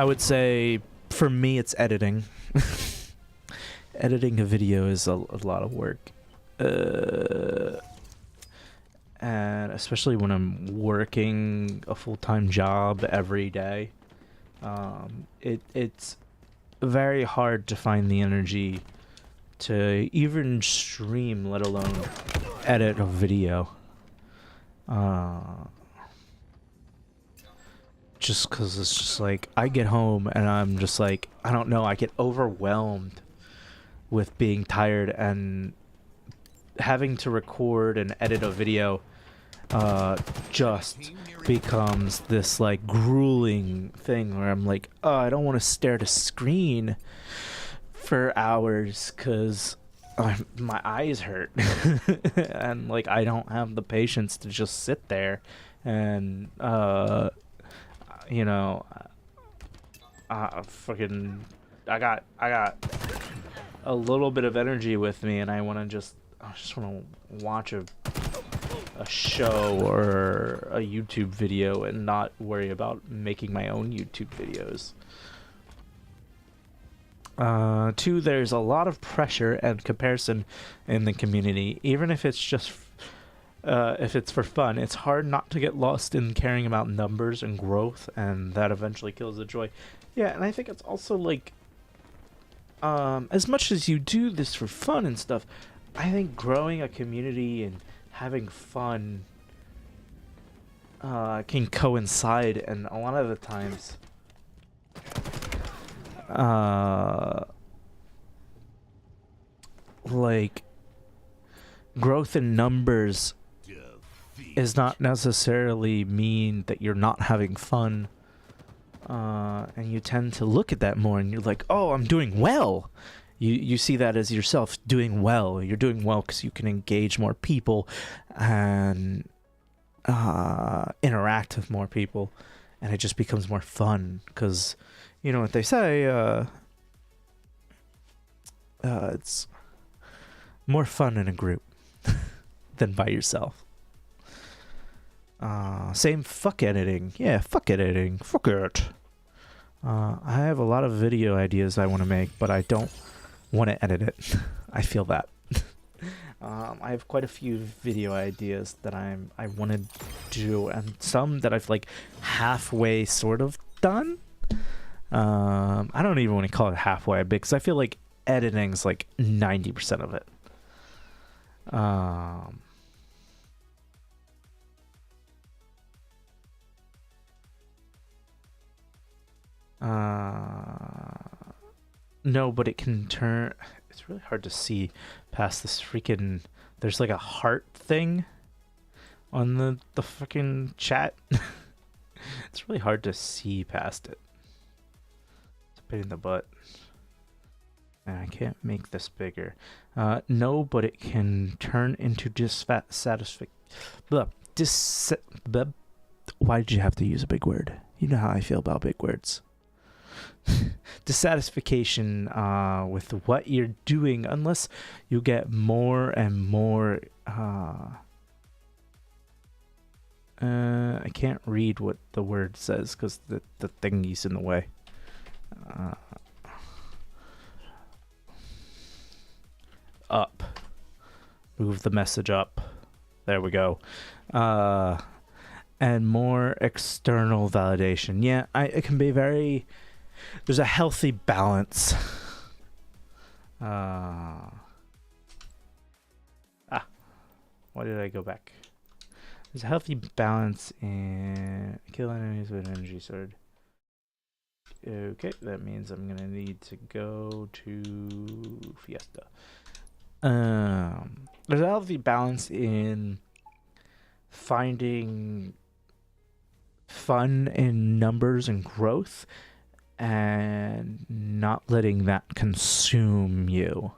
would say for me it's editing. Editing a video is a lot of work. And especially when I'm working a full-time job every day, it's very hard to find the energy to even stream, let alone edit a video. Just because it's just like, I get home and I'm just like, I don't know, I get overwhelmed with being tired, and having to record and edit a video just becomes this like grueling thing where I'm like, oh, I don't want to stare at a screen for hours because my eyes hurt. And like, I don't have the patience to just sit there and you know, fucking, I got a little bit of energy with me, and I want to I just want to watch a show or a YouTube video and not worry about making my own YouTube videos. 2, there's a lot of pressure and comparison in the community, even if it's just if it's for fun. It's hard not to get lost in caring about numbers and growth, and that eventually kills the joy. Yeah, and I think it's also like, as much as you do this for fun and stuff, I think growing a community and having fun can coincide, and a lot of the times like, growth in numbers is not necessarily mean that you're not having fun, and you tend to look at that more and you're like, oh, I'm doing well. You see that as yourself doing well. You're doing well because you can engage more people and interact with more people, and it just becomes more fun because, you know what they say, it's more fun in a group than by yourself. Same fuck editing. Yeah, fuck editing. Fuck it. I have a lot of video ideas I want to make, but I don't want to edit it. I feel that. I have quite a few video ideas that I want to do, and some that I've like halfway sort of done. I don't even want to call it halfway, because I feel like editing's like 90% of it. No, but it can turn. It's really hard to see past this freaking. There's like a heart thing on the fucking chat. It's really hard to see past it. It's a pain in the butt. And I can't make this bigger. No, but it can turn into dissatisfaction. Why did you have to use a big word? You know how I feel about big words. Dissatisfaction with what you're doing, unless you get more and more. I can't read what the word says because the thingy's in the way. Up. Move the message up. There we go. And more external validation. Yeah, it can be very. There's a healthy balance. Why did I go back? There's a healthy balance in kill enemies with an energy sword. Okay, that means I'm gonna need to go to Fiesta. There's a healthy balance in finding fun in numbers and growth, and not letting that consume you,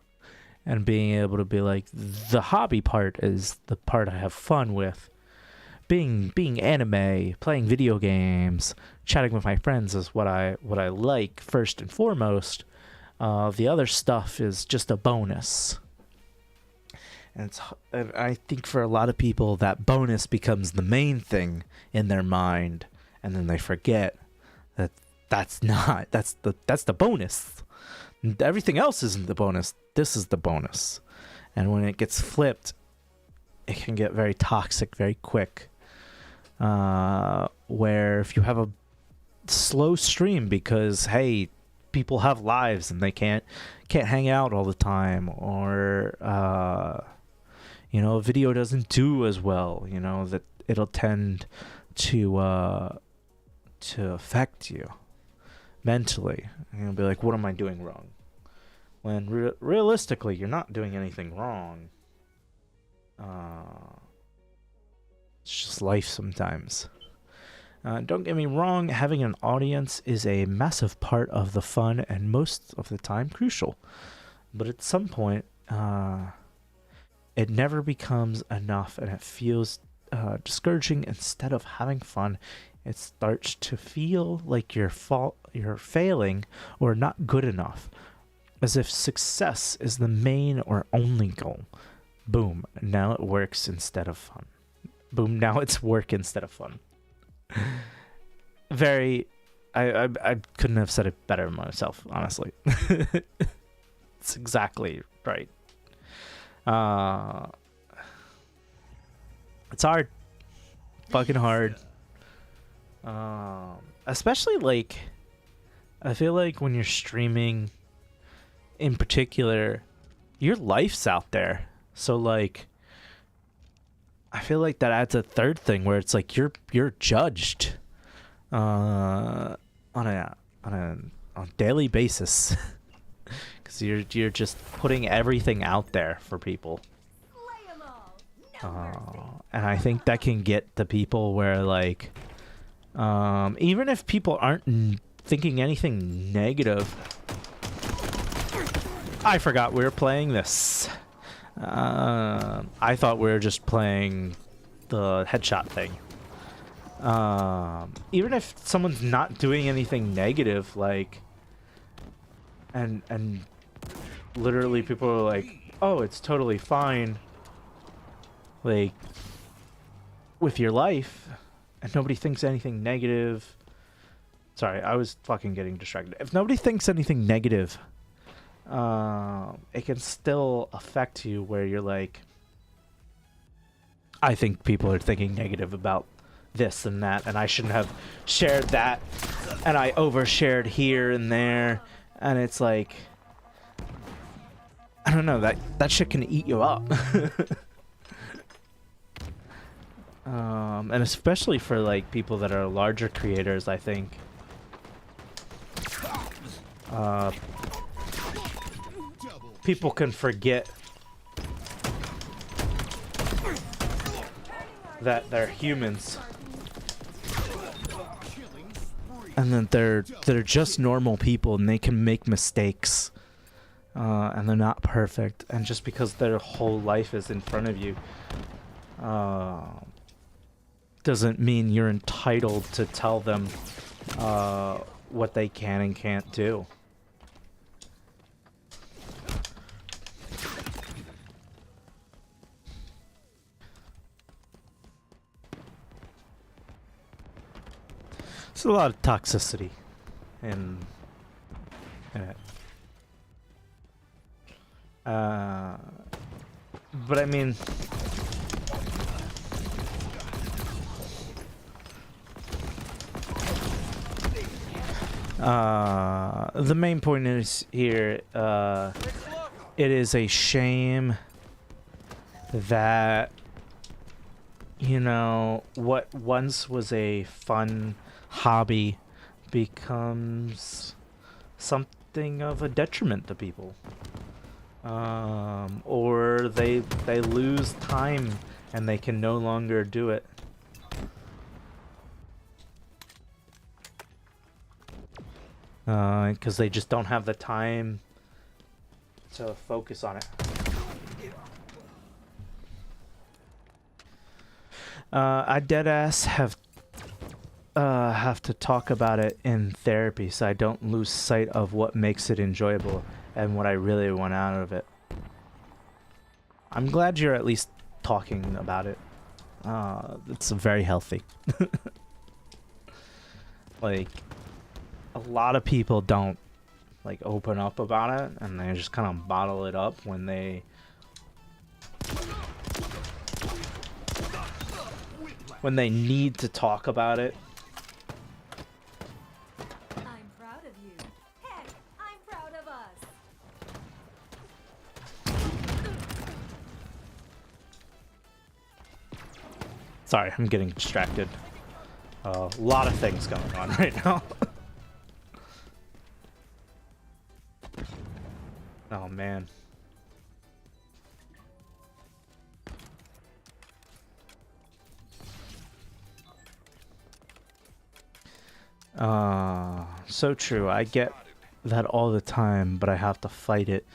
and being able to be like, the hobby part is the part I have fun with. Being anime, playing video games, chatting with my friends is what I like first and foremost. The other stuff is just a bonus. And I think for a lot of people, that bonus becomes the main thing in their mind, and then they forget that that's the bonus. Everything else isn't the bonus. This is the bonus. And when it gets flipped, it can get very toxic very quick. Where if you have a slow stream because, hey, people have lives and they can't hang out all the time, or you know, a video doesn't do as well, you know, that it'll tend to affect you mentally. And you'll be like, what am I doing wrong? When realistically, you're not doing anything wrong. It's just life sometimes. Don't get me wrong, having an audience is a massive part of the fun and most of the time crucial. But at some point, it never becomes enough and it feels discouraging. Instead of having fun, it starts to feel like you're failing or not good enough, as if success is the main or only goal. Boom, now it works instead of fun. Boom, now it's work instead of fun. Very, I couldn't have said it better myself, honestly. It's exactly right. It's hard. Fucking hard. Especially like, I feel like when you're streaming in particular, your life's out there. So like, I feel like that adds a third thing where it's like you're judged on a daily basis. Cuz you're just putting everything out there for people. Slay 'em all. No mercy. And I think that can get to people where like even if people aren't thinking anything negative. I forgot we were playing this. I thought we were just playing the headshot thing. Even if someone's not doing anything negative, like, and literally people are like, oh, it's totally fine, like, with your life, and nobody thinks anything negative. Sorry, I was fucking getting distracted. If nobody thinks anything negative, it can still affect you where you're like, I think people are thinking negative about this and that, and I shouldn't have shared that, and I overshared here and there, and it's like, I don't know, that shit can eat you up. And especially for like people that are larger creators, I think people can forget that they're humans, and that they're just normal people, and they can make mistakes, and they're not perfect. And just because their whole life is in front of you, doesn't mean you're entitled to tell them what they can and can't do. There's a lot of toxicity in it. But I mean, the main point is here, it is a shame that, you know, what once was a fun hobby becomes something of a detriment to people. Or they lose time and they can no longer do it. Because they just don't have the time to focus on it. I deadass have to talk about it in therapy so I don't lose sight of what makes it enjoyable and what I really want out of it. I'm glad you're at least talking about it. It's very healthy. Like, a lot of people don't like open up about it, and they just kind of bottle it up when they need to talk about it. I'm proud of you. Heck, I'm proud of us. Sorry, I'm getting distracted. A lot of things going on right now. Oh man. So true. I get that all the time, but I have to fight it.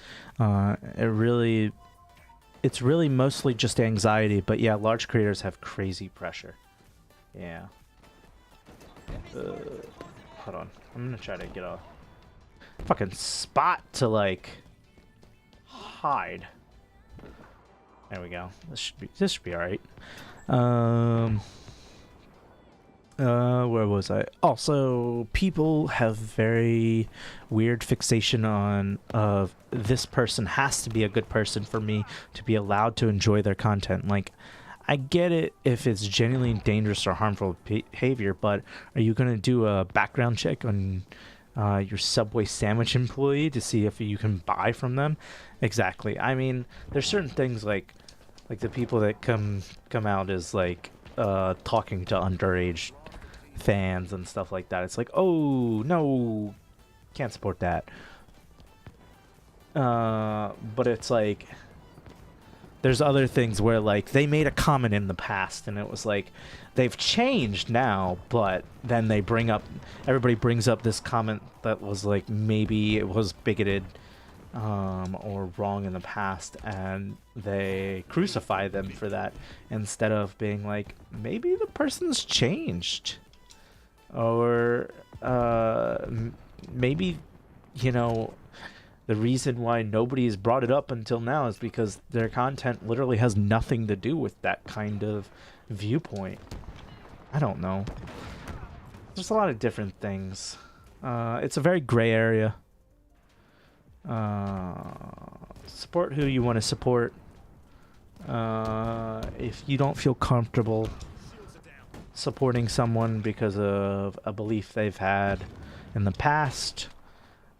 It's really mostly just anxiety, but yeah, large creators have crazy pressure. Yeah. Hold on. I'm gonna try to get a fucking spot to like hide. There we go. This should be alright. Where was I? Also, people have very weird fixation on this person has to be a good person for me to be allowed to enjoy their content. Like, I get it if it's genuinely dangerous or harmful behavior, but are you gonna do a background check on your Subway sandwich employee to see if you can buy from them? Exactly. I mean, there's certain things like the people that come out as like talking to underage fans and stuff like that. It's like, oh no, can't support that. But it's like there's other things where like they made a comment in the past and it was like they've changed now, but then everybody brings up this comment that was like maybe it was bigoted or wrong in the past, and they crucify them for that instead of being like, maybe the person's changed, or maybe, you know, the reason why nobody's brought it up until now is because their content literally has nothing to do with that kind of viewpoint. I don't know. There's a lot of different things. It's a very gray area. Support who you want to support. If you don't feel comfortable supporting someone because of a belief they've had in the past,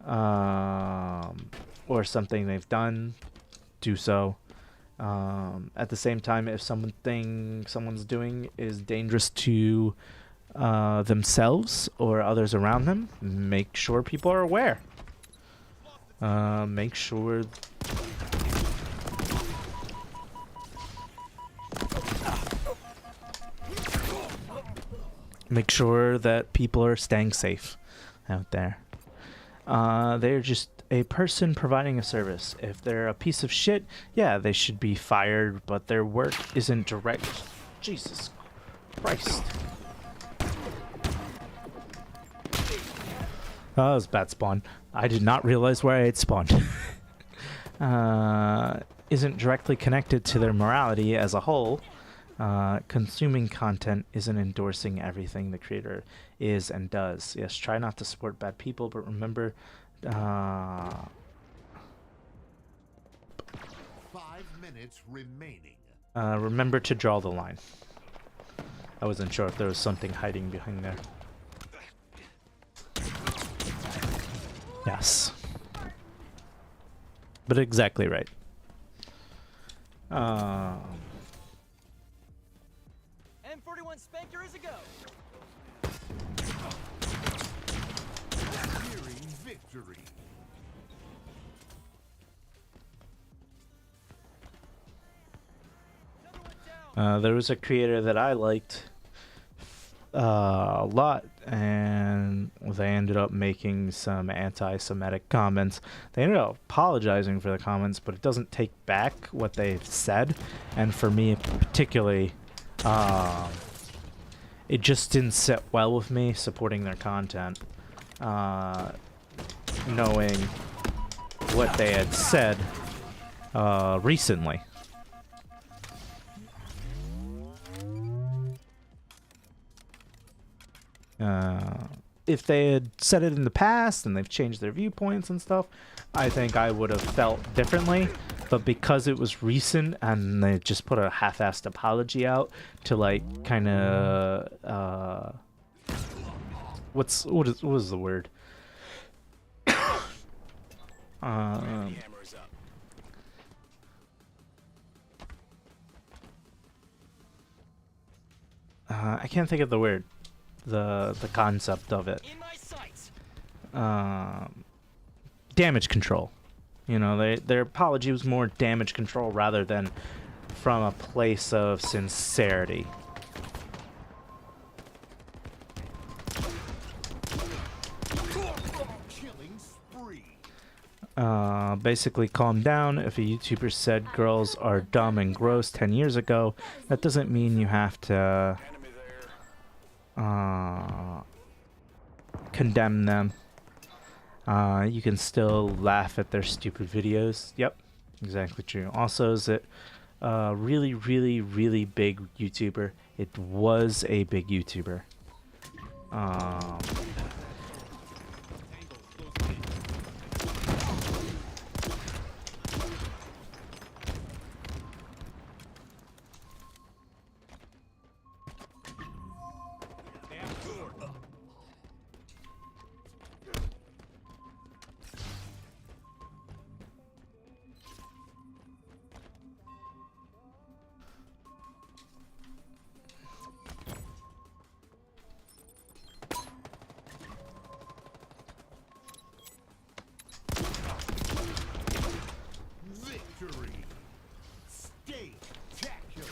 or something they've done, do so. At the same time, if someone's doing is dangerous to themselves or others around them, make sure people are aware. Make sure that people are staying safe out there. They're just a person providing a service. If they're a piece of shit, yeah, they should be fired, but their work isn't direct. Jesus Christ. Oh, that was bad spawn. I did not realize where I had spawned. Isn't directly connected to their morality as a whole. Consuming content isn't endorsing everything the creator is and does. Yes, try not to support bad people, but remember, 5 minutes remaining. remember to draw the line. I wasn't sure if there was something hiding behind there. Yes. But exactly right. M41 Spanker is a go. Nearing victory. There was a creator that I liked a lot, and they ended up making some anti-Semitic comments. They ended up apologizing for the comments, but it doesn't take back what they've said. And for me particularly, it just didn't sit well with me supporting their content, knowing what they had said recently. If they had said it in the past and they've changed their viewpoints and stuff, I think I would have felt differently. But because it was recent and they just put a half-assed apology out to like kind of what was the word? I can't think of the word, the concept of it. In my sights. Damage control. You know, their apology was more damage control rather than from a place of sincerity. Killing spree. Basically calm down. If a YouTuber said girls are dumb and gross 10 years ago, that doesn't mean you have to condemn them. You can still laugh at their stupid videos. Yep, exactly true. Also, is it a really, really, really big YouTuber? It was a big YouTuber. Victory. Spectacular.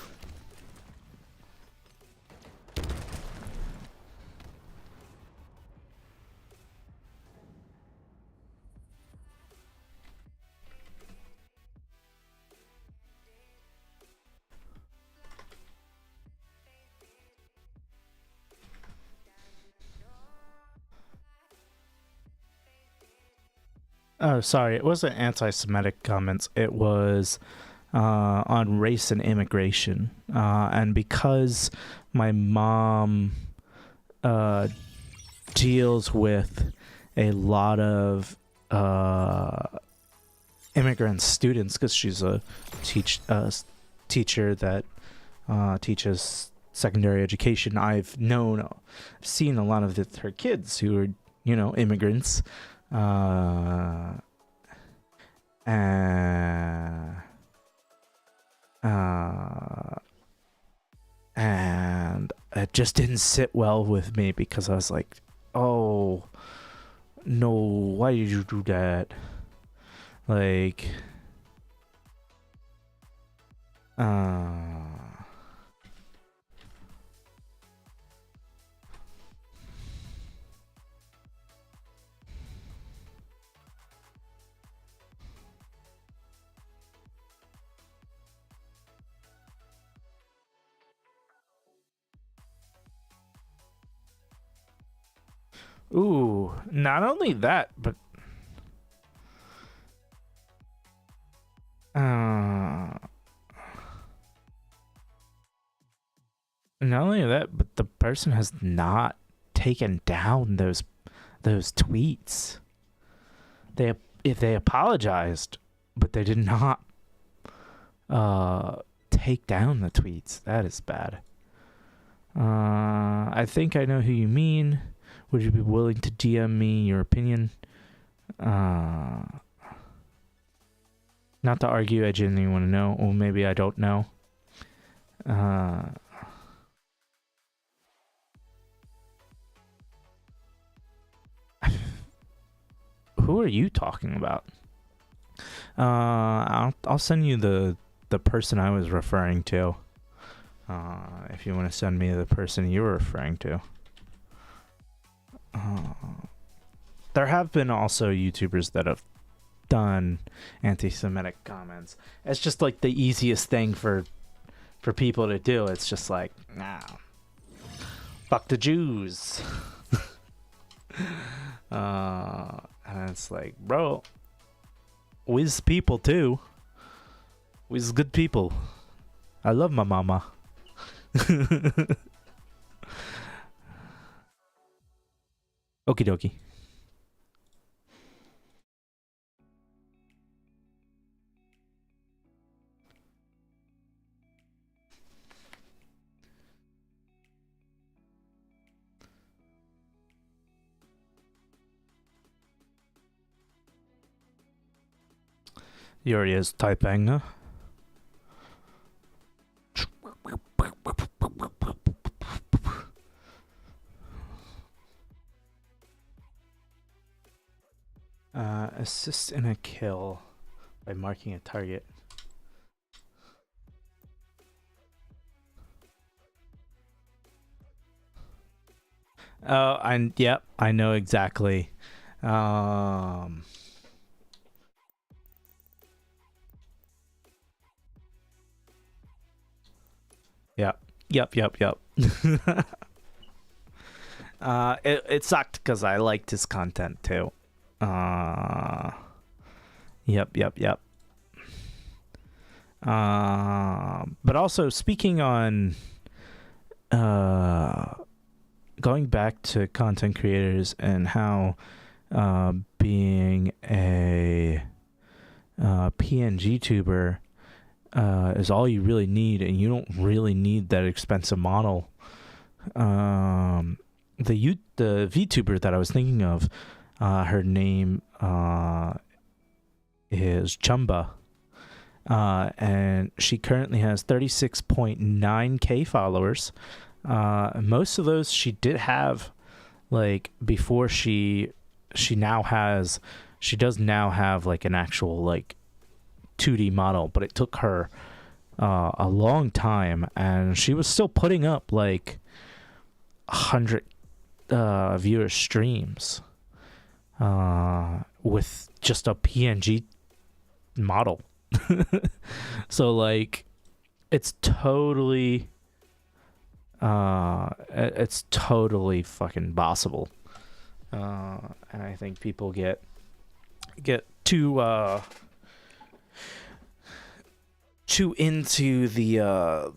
Oh, sorry. It wasn't anti-Semitic comments. It was on race and immigration. And because my mom deals with a lot of immigrant students, because she's a teacher that teaches secondary education, I've seen a lot of her kids who are, you know, immigrants. And it just didn't sit well with me because I was like, oh no, why did you do that? Like, ooh, not only that, but not only that, but the person has not taken down those tweets. If they apologized, but they did not take down the tweets. That is bad. I think I know who you mean. Would you be willing to DM me your opinion? Not to argue, I genuinely want to know. Or maybe I don't know. Who are you talking about? I'll send you the person I was referring to. If you want to send me the person you were referring to. There have been also YouTubers that have done anti-Semitic comments. It's just like the easiest thing for people to do. It's just like, nah, fuck the Jews. And it's like, bro, we's people too. We's good people. I love my mama. Okie dokie. Yuri is typing. Assist in a kill by marking a target. Oh, yep, I know exactly. Yep. It sucked because I liked his content too. Yep. But also speaking on, going back to content creators and how, being a PNG tuber is all you really need, and you don't really need that expensive model. The VTuber that I was thinking of, her name is Chumba, and she currently has 36.9k followers. Most of those she did have, like, before she does now have like an actual like 2D model, but it took her a long time, and she was still putting up like 100 viewer streams with just a PNG model. So like it's totally fucking possible. And I think people get too into the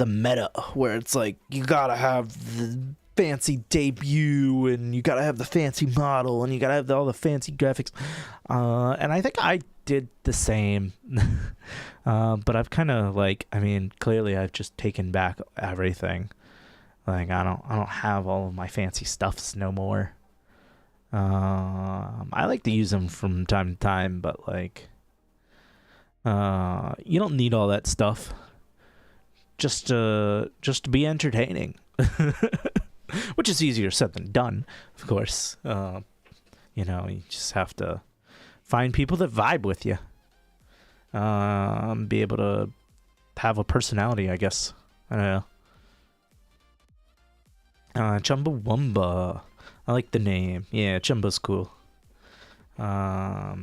meta, where it's like you gotta have the fancy debut and you gotta have the fancy model and you gotta have all the fancy graphics, and I think I did the same. But I've kind of like, I mean, clearly I've just taken back everything. Like I don't have all of my fancy stuffs no more. I like to use them from time to time, but like you don't need all that stuff just to be entertaining. Which is easier said than done, of course. You just have to find people that vibe with you. Be able to have a personality, I guess. I don't know. Chumbawamba. I like the name. Yeah, Chumba's cool.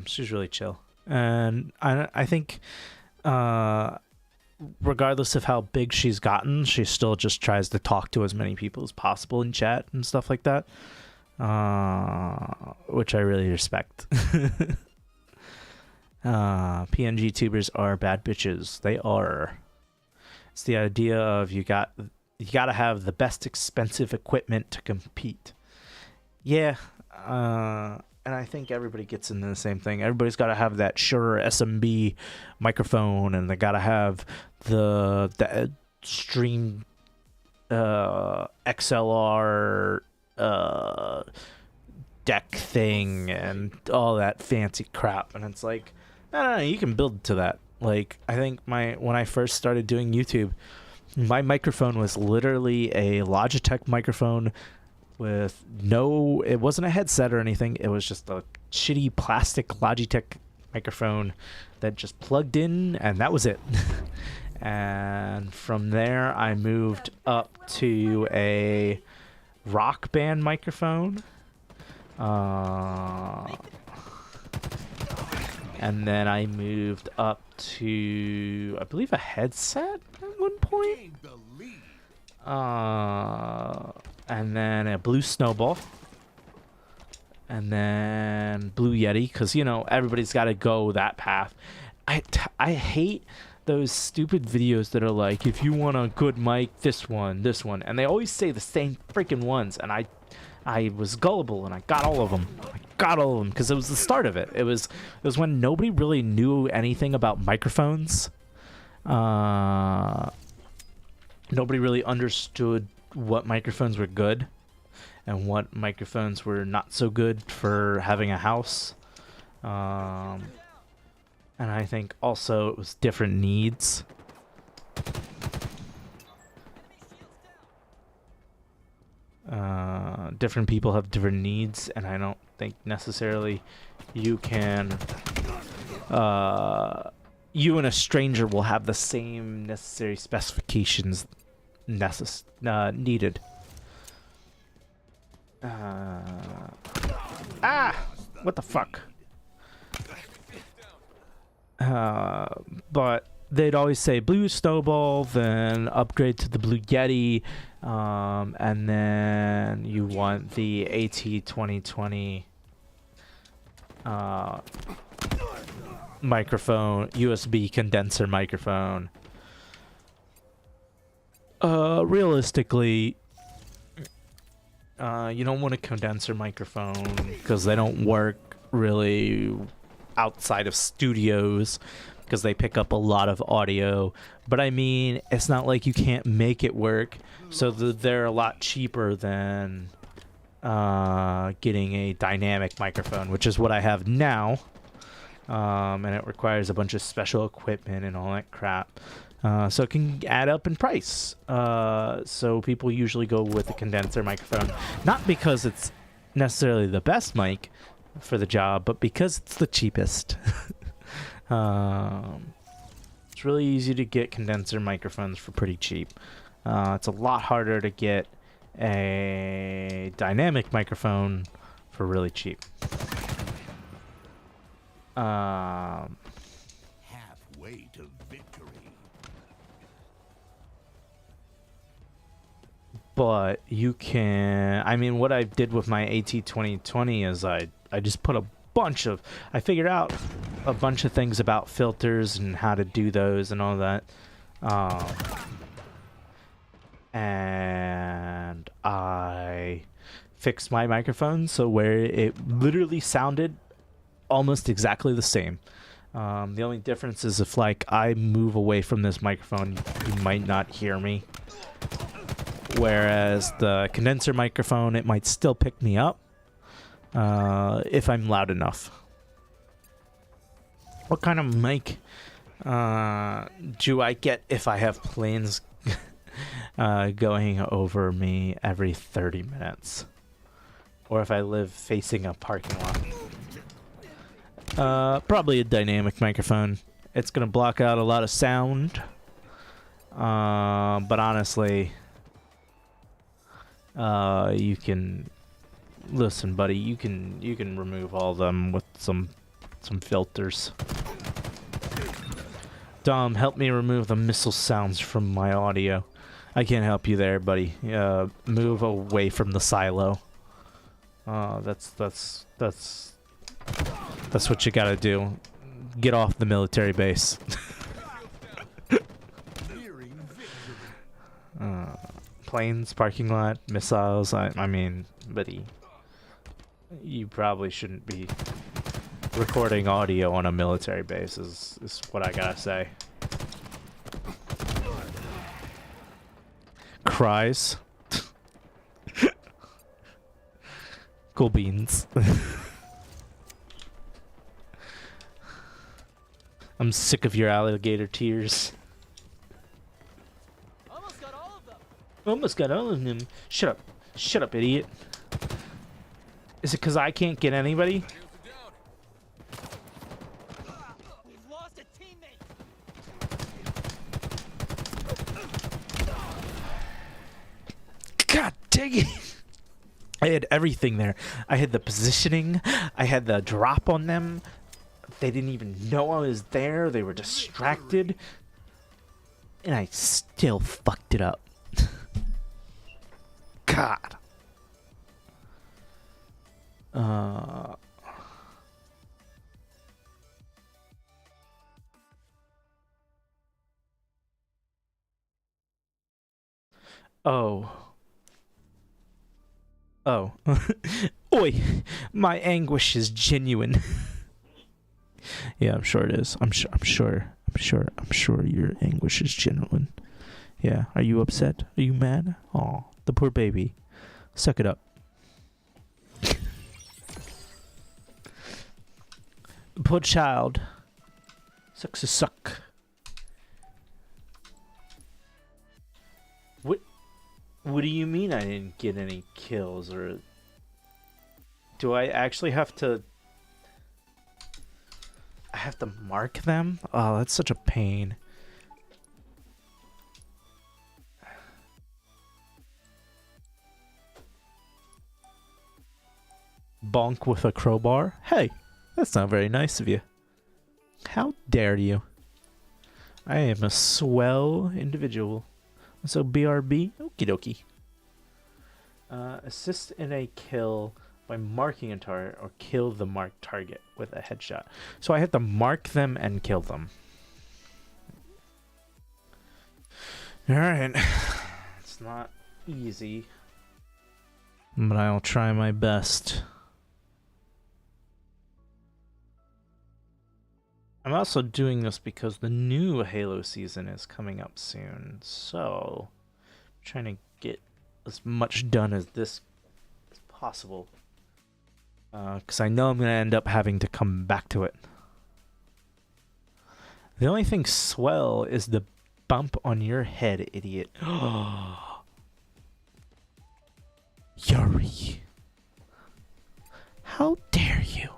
She's really chill. And I think regardless of how big she's gotten, she still just tries to talk to as many people as possible in chat and stuff like that, which I really respect. PNG tubers are bad bitches. They are. It's the idea of you gotta have the best expensive equipment to compete. Yeah, and I think everybody gets into the same thing. Everybody's got to have that Shure SMB microphone, and they got to have the Stream XLR deck thing and all that fancy crap. And it's like, no, you can build to that. Like, I think when I first started doing YouTube, my microphone was literally a Logitech microphone with it wasn't a headset or anything. It was just a shitty plastic Logitech microphone that just plugged in, and that was it. And from there I moved up to a Rock Band microphone, and then I moved up to, I believe, a headset at one point. Gain the lead. And then a Blue Snowball, and then Blue Yeti, because everybody's got to go that path. I hate those stupid videos that are like, if you want a good mic, this one, and they always say the same freaking ones. And I was gullible, and I got all of them. Because it was the start of it. It was when nobody really knew anything about microphones. Nobody really understood what microphones were good and what microphones were not so good for having a house. And I think also it was different needs. Different people have different needs, and I don't think necessarily you can. You and a stranger will have the same necessary specifications needed. What the fuck? But they'd always say Blue Snowball, then upgrade to the Blue Yeti, and then you want the AT2020 microphone, USB condenser microphone. Realistically, you don't want a condenser microphone because they don't work really outside of studios because they pick up a lot of audio. But I mean, it's not like you can't make it work, so they're a lot cheaper than getting a dynamic microphone, which is what I have now. And it requires a bunch of special equipment and all that crap. So it can add up in price. So people usually go with a condenser microphone. Not because it's necessarily the best mic for the job, but because it's the cheapest. It's really easy to get condenser microphones for pretty cheap. It's a lot harder to get a dynamic microphone for really cheap. Halfway to victory. But you can, I mean, what I did with my AT2020 is I just put I figured out a bunch of things about filters and how to do those and all that. And I fixed my microphone so where it literally sounded almost exactly the same. The only difference is if like I move away from this microphone, you might not hear me. Whereas the condenser microphone, it might still pick me up if I'm loud enough. What kind of mic do I get if I have planes going over me every 30 minutes? Or if I live facing a parking lot? Probably a dynamic microphone. It's gonna block out a lot of sound. But honestly, you can listen, buddy. You can remove all of them with some filters. Dom, help me remove the missile sounds from my audio. I can't help you there, buddy. Move away from the silo. That's what you gotta do. Get off the military base. Nearing victory. Planes, parking lot, missiles. I mean, buddy, you probably shouldn't be recording audio on a military base. Is what I gotta say. Cries. Cool beans. I'm sick of your alligator tears. Almost got all of them. Almost got all of them. Shut up. Shut up, idiot. Is it because I can't get anybody? We've lost a teammate. God dang it. I had everything there. I had the positioning. I had the drop on them. They didn't even know I was there. They were distracted. And I still fucked it up. God. Oh. Oh. Oi, my anguish is genuine. Yeah, I'm sure it is. I'm sure your anguish is genuine. Yeah, are you upset? Are you mad? Aw, the poor baby. Suck it up. Poor child. Sucks a suck. What? What do you mean I didn't get any kills? Or do I actually have to... I have to mark them? Oh, that's such a pain. Bonk with a crowbar? Hey, that's not very nice of you. How dare you? I am a swell individual. So BRB, okie dokie. Assist in a kill by marking a target or kill the marked target with a headshot. So I have to mark them and kill them. Alright. It's not easy, but I'll try my best. I'm also doing this because the new Halo season is coming up soon, so I'm trying to get as much done as possible. Because I know I'm going to end up having to come back to it. The only thing swell is the bump on your head, idiot. Yuri. How dare you?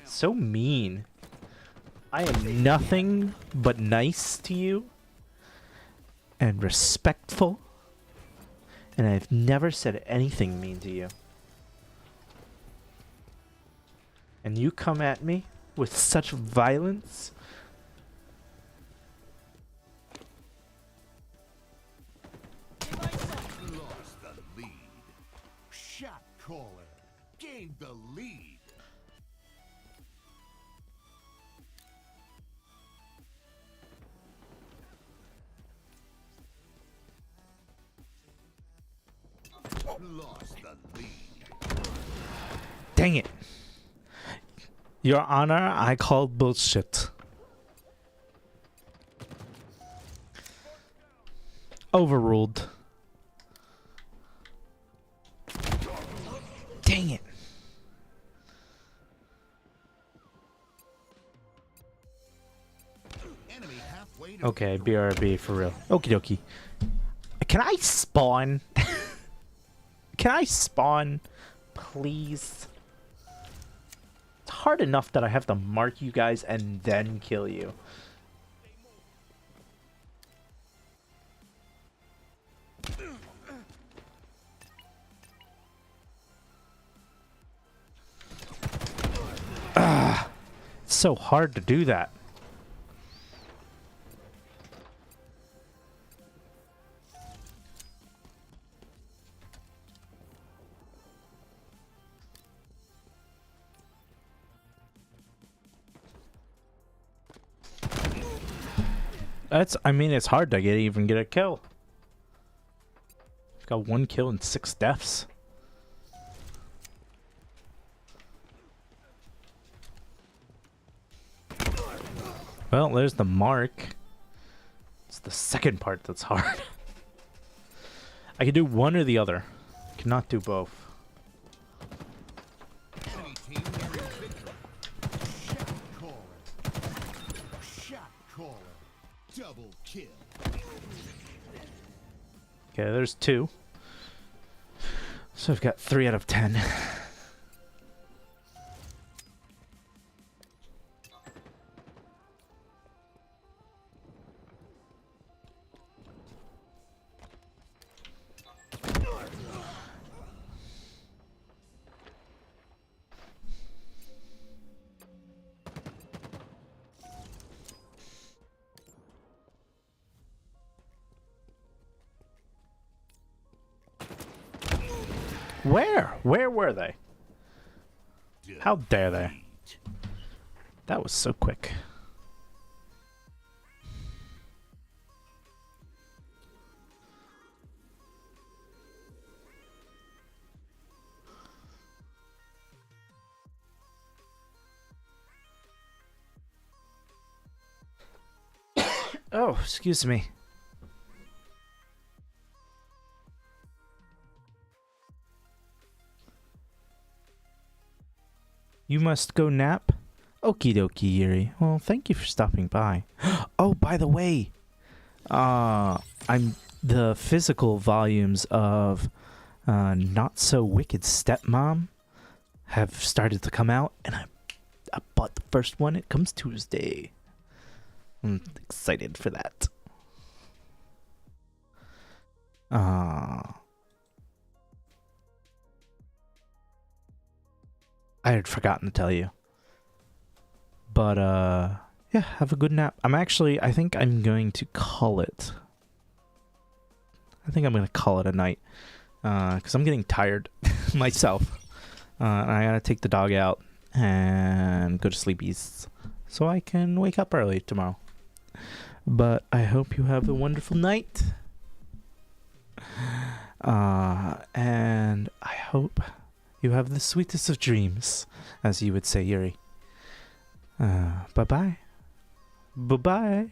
So mean. I am nothing but nice to you and respectful, and I've never said anything mean to you. And you come at me with such violence? Lost the lead. Shot caller gained the lead. Lost the lead. Dang it. Your Honor, I call bullshit. Overruled. Dang it. Enemy halfway to Okay, BRB for real. Okie dokie. Can I spawn? Can I spawn? Please? It's hard enough that I have to mark you guys and then kill you. Ah, it's so hard to do that. I mean, it's hard to even get a kill. I've got 1 kill and 6 deaths. Well, there's the mark. It's the second part that's hard. I can do one or the other. I cannot do both. enemy team nearing victory. Shot caller. Shot caller. Double kill. Okay, there's 2. So I've got 3 out of 10. Where were they? How dare they? That was so quick. Oh, excuse me. You must go nap? Okie dokie, Yuri. Well, thank you for stopping by. Oh, by the way, I'm the physical volumes of Not So Wicked Stepmom have started to come out, and I bought the first one. It comes Tuesday. I'm excited for that. I had forgotten to tell you. But yeah, have a good nap. I think I'm going to call it. I think I'm going to call it a night. Because I'm getting tired myself. And I gotta take the dog out and go to sleepies so I can wake up early tomorrow. But I hope you have a wonderful night. And I hope you have the sweetest of dreams, as you would say, Yuri. Bye-bye. Bye-bye.